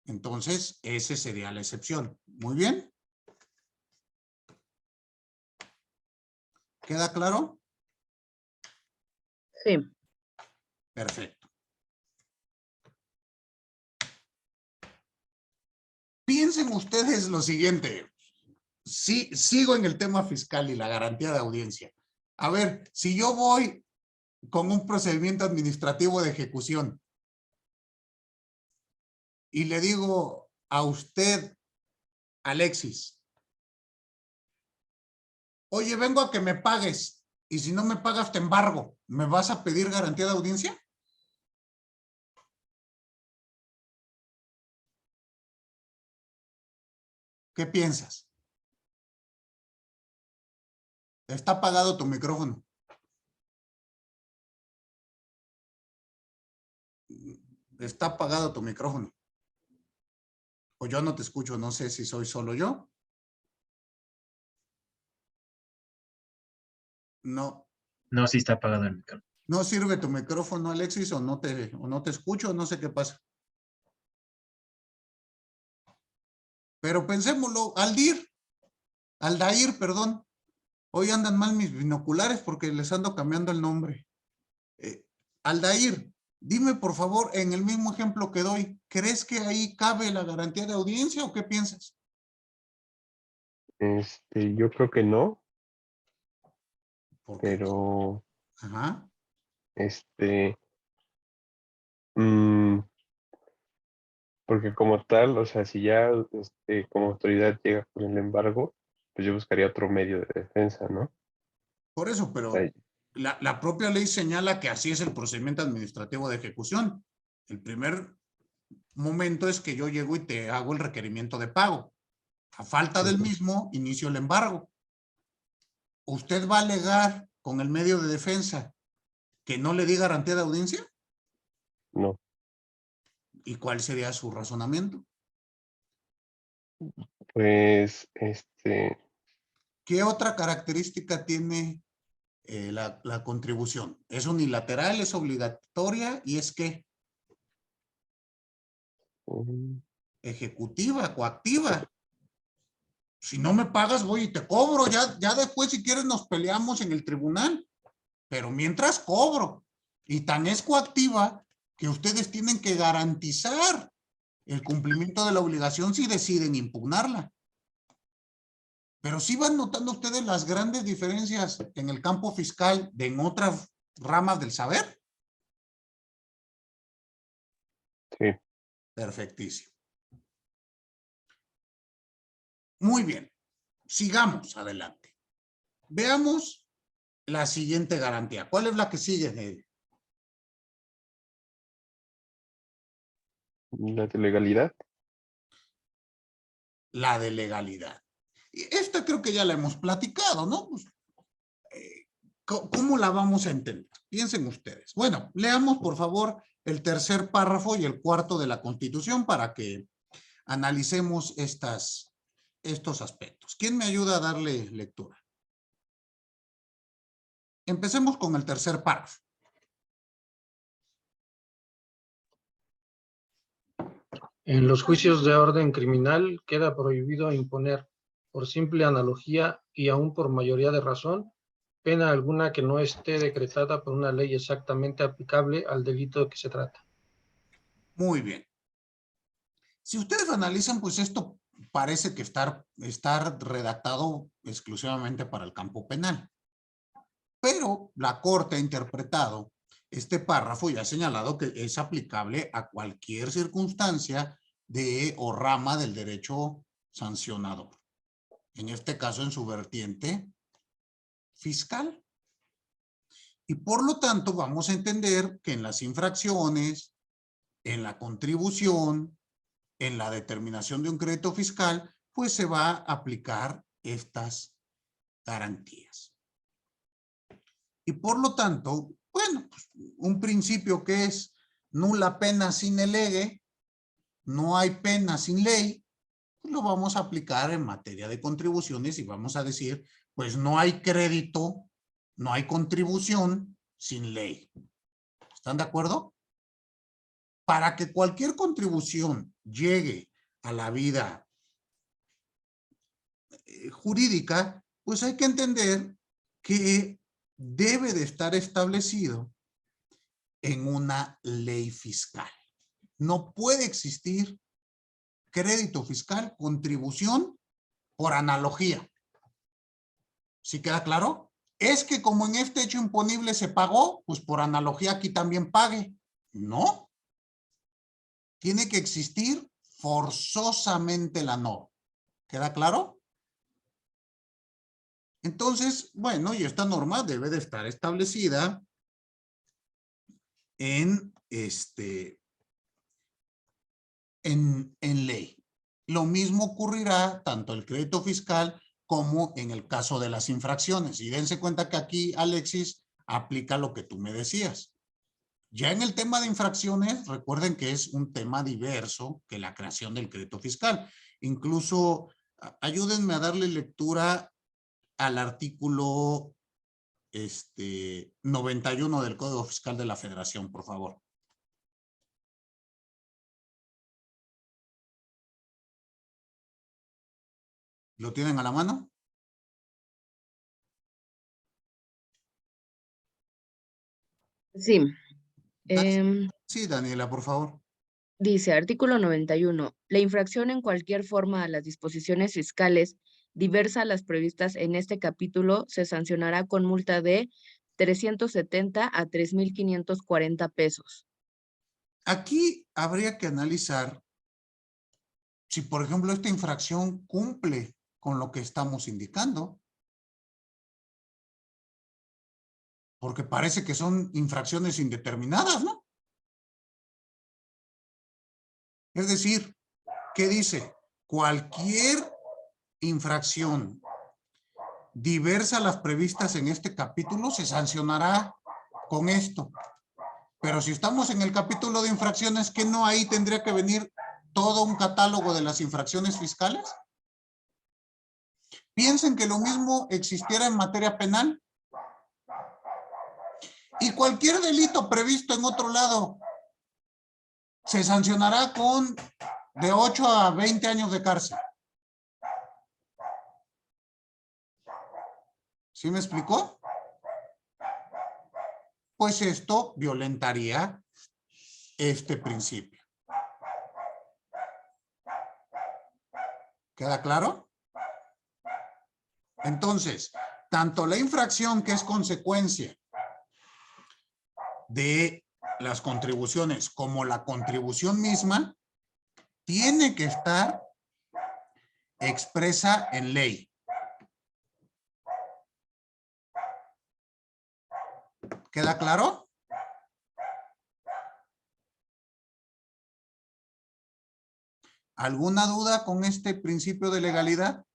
S1: Entonces, esa sería la excepción. Muy bien. ¿Queda claro?
S5: Sí.
S1: Perfecto. Piensen ustedes lo siguiente. Sí, sigo en el tema fiscal y la garantía de audiencia. A ver, si yo voy con un procedimiento administrativo de ejecución y le digo a usted, Alexis, oye, vengo a que me pagues y si no me pagas te embargo, ¿me vas a pedir garantía de audiencia? ¿Qué piensas? Está apagado tu micrófono. Está apagado tu micrófono. O yo no te escucho, no sé si soy solo yo. No.
S3: No, sí está apagado el micrófono.
S1: ¿No sirve tu micrófono, Alexis, o no te escucho? No sé qué pasa. Pero pensémoslo, Aldair, perdón. Hoy andan mal mis binoculares porque les ando cambiando el nombre. Aldair, dime por favor, en el mismo ejemplo que doy, ¿crees que ahí cabe la garantía de audiencia o qué piensas?
S11: Yo creo que no,
S1: ¿Por qué?
S11: pero
S1: Ajá.
S11: Porque como tal, o sea, si ya como autoridad llega con el embargo, pues yo buscaría otro medio de defensa, ¿no?
S1: Por eso, pero
S11: Ahí.
S1: la propia ley señala que así es el procedimiento administrativo de ejecución. El primer momento es que yo llego y te hago el requerimiento de pago. A falta del mismo, inicio el embargo. ¿Usted va a alegar con el medio de defensa que no le di garantía de audiencia?
S11: No.
S1: ¿Y cuál sería su razonamiento?
S11: Pues,
S1: ¿Qué otra característica tiene la contribución? ¿Es unilateral, es obligatoria y es qué? Ejecutiva, coactiva. Si no me pagas, voy y te cobro. Ya después, si quieres, nos peleamos en el tribunal. Pero mientras cobro. Y tan es coactiva que ustedes tienen que garantizar el cumplimiento de la obligación si deciden impugnarla. Pero sí van notando ustedes las grandes diferencias en el campo fiscal de en otras ramas del saber.
S11: Sí.
S1: Perfectísimo. Muy bien. Sigamos adelante. Veamos la siguiente garantía. ¿Cuál es la que sigue?
S11: ¿La de legalidad?
S1: La de legalidad. Esta creo que ya la hemos platicado, ¿no? Pues, ¿cómo la vamos a entender? Piensen ustedes. Bueno, leamos por favor el tercer párrafo y el cuarto de la Constitución para que analicemos estos aspectos. ¿Quién me ayuda a darle lectura? Empecemos con el tercer párrafo.
S8: En los juicios de orden criminal queda prohibido imponer, por simple analogía y aún por mayoría de razón, pena alguna que no esté decretada por una ley exactamente aplicable al delito de que se trata.
S1: Muy bien. Si ustedes analizan, pues esto parece que está redactado exclusivamente para el campo penal. Pero la Corte ha interpretado este párrafo y ha señalado que es aplicable a cualquier circunstancia o rama del derecho sancionador. En este caso, en su vertiente fiscal. Y por lo tanto, vamos a entender que en las infracciones, en la contribución, en la determinación de un crédito fiscal, pues se va a aplicar estas garantías. Y por lo tanto, bueno, pues, un principio que es nula pena sine lege, no hay pena sin ley, pues lo vamos a aplicar en materia de contribuciones y vamos a decir, pues no hay crédito, no hay contribución sin ley. ¿Están de acuerdo? Para que cualquier contribución llegue a la vida jurídica, pues hay que entender que debe de estar establecido en una ley fiscal. No puede existir crédito fiscal, contribución por analogía. ¿Sí queda claro? Es que como en este hecho imponible se pagó, pues por analogía aquí también pague. No. Tiene que existir forzosamente la norma. ¿Queda claro? Entonces, bueno, y esta norma debe de estar establecida en ley. Lo mismo ocurrirá tanto el crédito fiscal como en el caso de las infracciones. Y dense cuenta que aquí, Alexis, aplica lo que tú me decías. Ya en el tema de infracciones, recuerden que es un tema diverso que la creación del crédito fiscal. Incluso, ayúdenme a darle lectura al artículo 91 del Código Fiscal de la Federación, por favor. ¿Lo tienen a la mano?
S5: Sí.
S1: Sí, Daniela, por favor.
S5: Dice, artículo 91. La infracción en cualquier forma a las disposiciones fiscales diversa a las previstas en este capítulo se sancionará con multa de 370 a 3,540 pesos.
S1: Aquí habría que analizar si, por ejemplo, esta infracción cumple con lo que estamos indicando. Porque parece que son infracciones indeterminadas, ¿no? Es decir, ¿qué dice? Cualquier infracción diversa a las previstas en este capítulo se sancionará con esto. Pero si estamos en el capítulo de infracciones, ¿qué no ahí tendría que venir todo un catálogo de las infracciones fiscales? Piensen que lo mismo existiera en materia penal. Y cualquier delito previsto en otro lado se sancionará con de 8 a 20 años de cárcel. ¿Sí me explicó? Pues esto violentaría este principio. ¿Queda claro? Entonces, tanto la infracción que es consecuencia de las contribuciones como la contribución misma tiene que estar expresa en ley. ¿Queda claro? ¿Alguna duda con este principio de legalidad?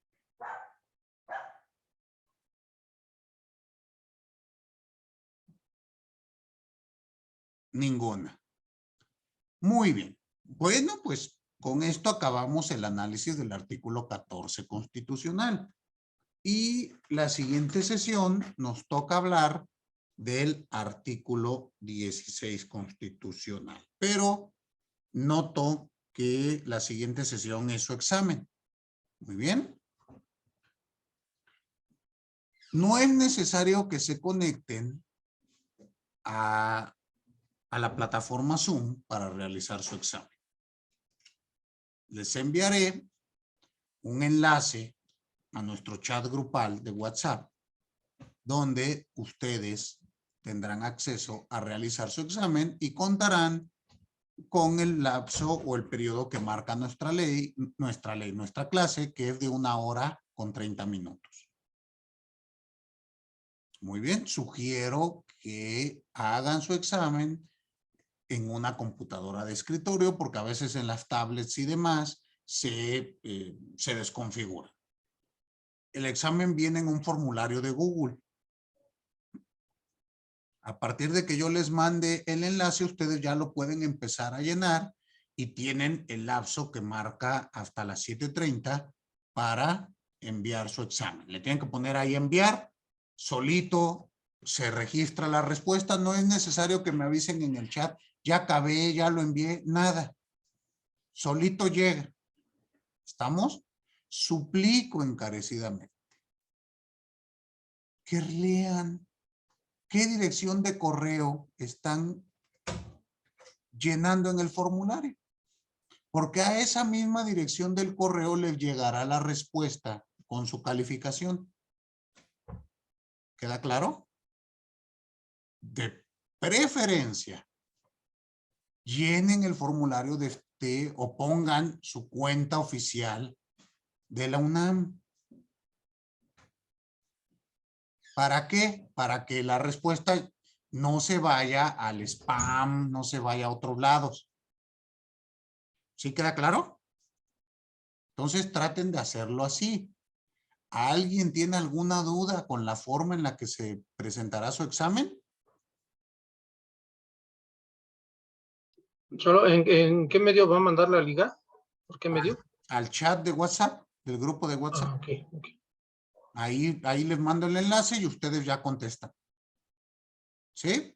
S1: Ninguna. Muy bien. Bueno, pues con esto acabamos el análisis del artículo 14 constitucional. Y la siguiente sesión nos toca hablar del artículo 16 constitucional. Pero noto que la siguiente sesión es su examen. Muy bien. No es necesario que se conecten a la plataforma Zoom para realizar su examen. Les enviaré un enlace a nuestro chat grupal de WhatsApp, donde ustedes tendrán acceso a realizar su examen y contarán con el lapso o el periodo que marca nuestra clase, que es de 1 hora con 30 minutos. Muy bien, sugiero que hagan su examen en una computadora de escritorio, porque a veces en las tablets y demás se desconfigura. El examen viene en un formulario de Google. A partir de que yo les mande el enlace, ustedes ya lo pueden empezar a llenar y tienen el lapso que marca hasta las 7:30 para enviar su examen. Le tienen que poner ahí enviar, solito se registra la respuesta. No es necesario que me avisen en el chat, ya acabé, ya lo envié, nada. Solito llega. ¿Estamos? Suplico encarecidamente que lean qué dirección de correo están llenando en el formulario. Porque a esa misma dirección del correo les llegará la respuesta con su calificación. ¿Queda claro? De preferencia, llenen el formulario o pongan su cuenta oficial de la UNAM. ¿Para qué? Para que la respuesta no se vaya al spam, no se vaya a otros lados. ¿Sí queda claro? Entonces traten de hacerlo así. ¿Alguien tiene alguna duda con la forma en la que se presentará su examen?
S8: Solo, ¿en qué medio va a mandar la liga? ¿Por qué medio?
S1: Al chat de WhatsApp, del grupo de WhatsApp.
S8: Ok.
S1: Ahí les mando el enlace y ustedes ya contestan. ¿Sí?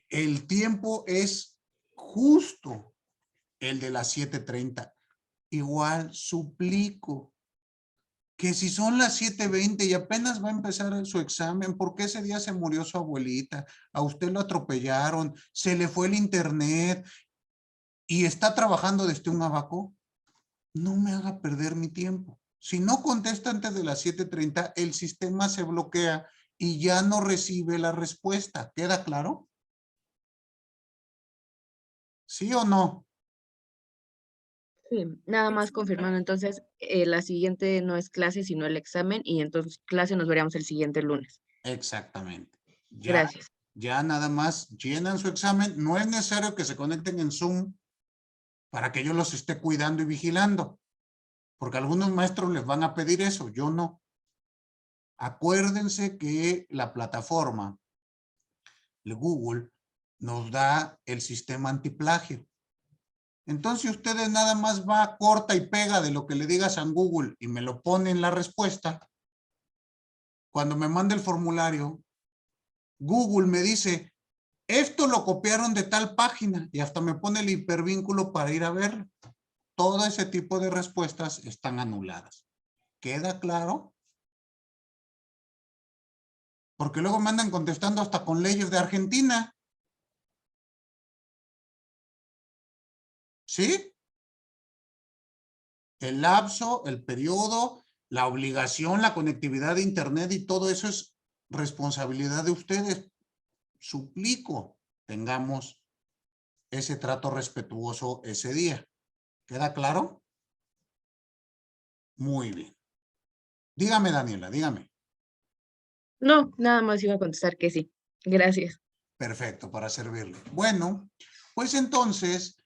S1: El tiempo es justo el de las 7:30. Igual suplico que si son las 7:20 y apenas va a empezar su examen, porque ese día se murió su abuelita, a usted lo atropellaron, se le fue el internet y está trabajando desde un abaco, no me haga perder mi tiempo. Si no contesta antes de las 7:30, el sistema se bloquea y ya no recibe la respuesta. ¿Queda claro? ¿Sí o no?
S5: Sí, nada más confirmando. Entonces, la siguiente no es clase, sino el examen, y entonces clase nos veríamos el siguiente lunes.
S1: Exactamente.
S5: Gracias.
S1: Ya nada más llenan su examen. No es necesario que se conecten en Zoom para que yo los esté cuidando y vigilando. Porque algunos maestros les van a pedir eso, yo no. Acuérdense que la plataforma, el Google, nos da el sistema antiplagio. Entonces ustedes nada más va, corta y pega de lo que le digas a Google y me lo pone en la respuesta. Cuando me mande el formulario, Google me dice, esto lo copiaron de tal página y hasta me pone el hipervínculo para ir a ver. Todo ese tipo de respuestas están anuladas. ¿Queda claro? Porque luego me andan contestando hasta con leyes de Argentina. ¿Sí? El lapso, el periodo, la obligación, la conectividad de internet y todo eso es responsabilidad de ustedes. Suplico, tengamos ese trato respetuoso ese día. ¿Queda claro? Muy bien. Dígame, Daniela, dígame.
S5: No, nada más iba a contestar que sí. Gracias.
S1: Perfecto, para servirle. Bueno, pues entonces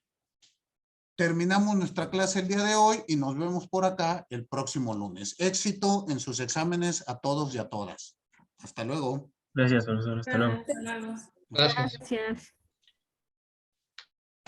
S1: terminamos nuestra clase el día de hoy y nos vemos por acá el próximo lunes. Éxito en sus exámenes a todos y a todas. Hasta luego.
S3: Gracias, profesor. Hasta luego.
S6: Gracias.
S9: Gracias.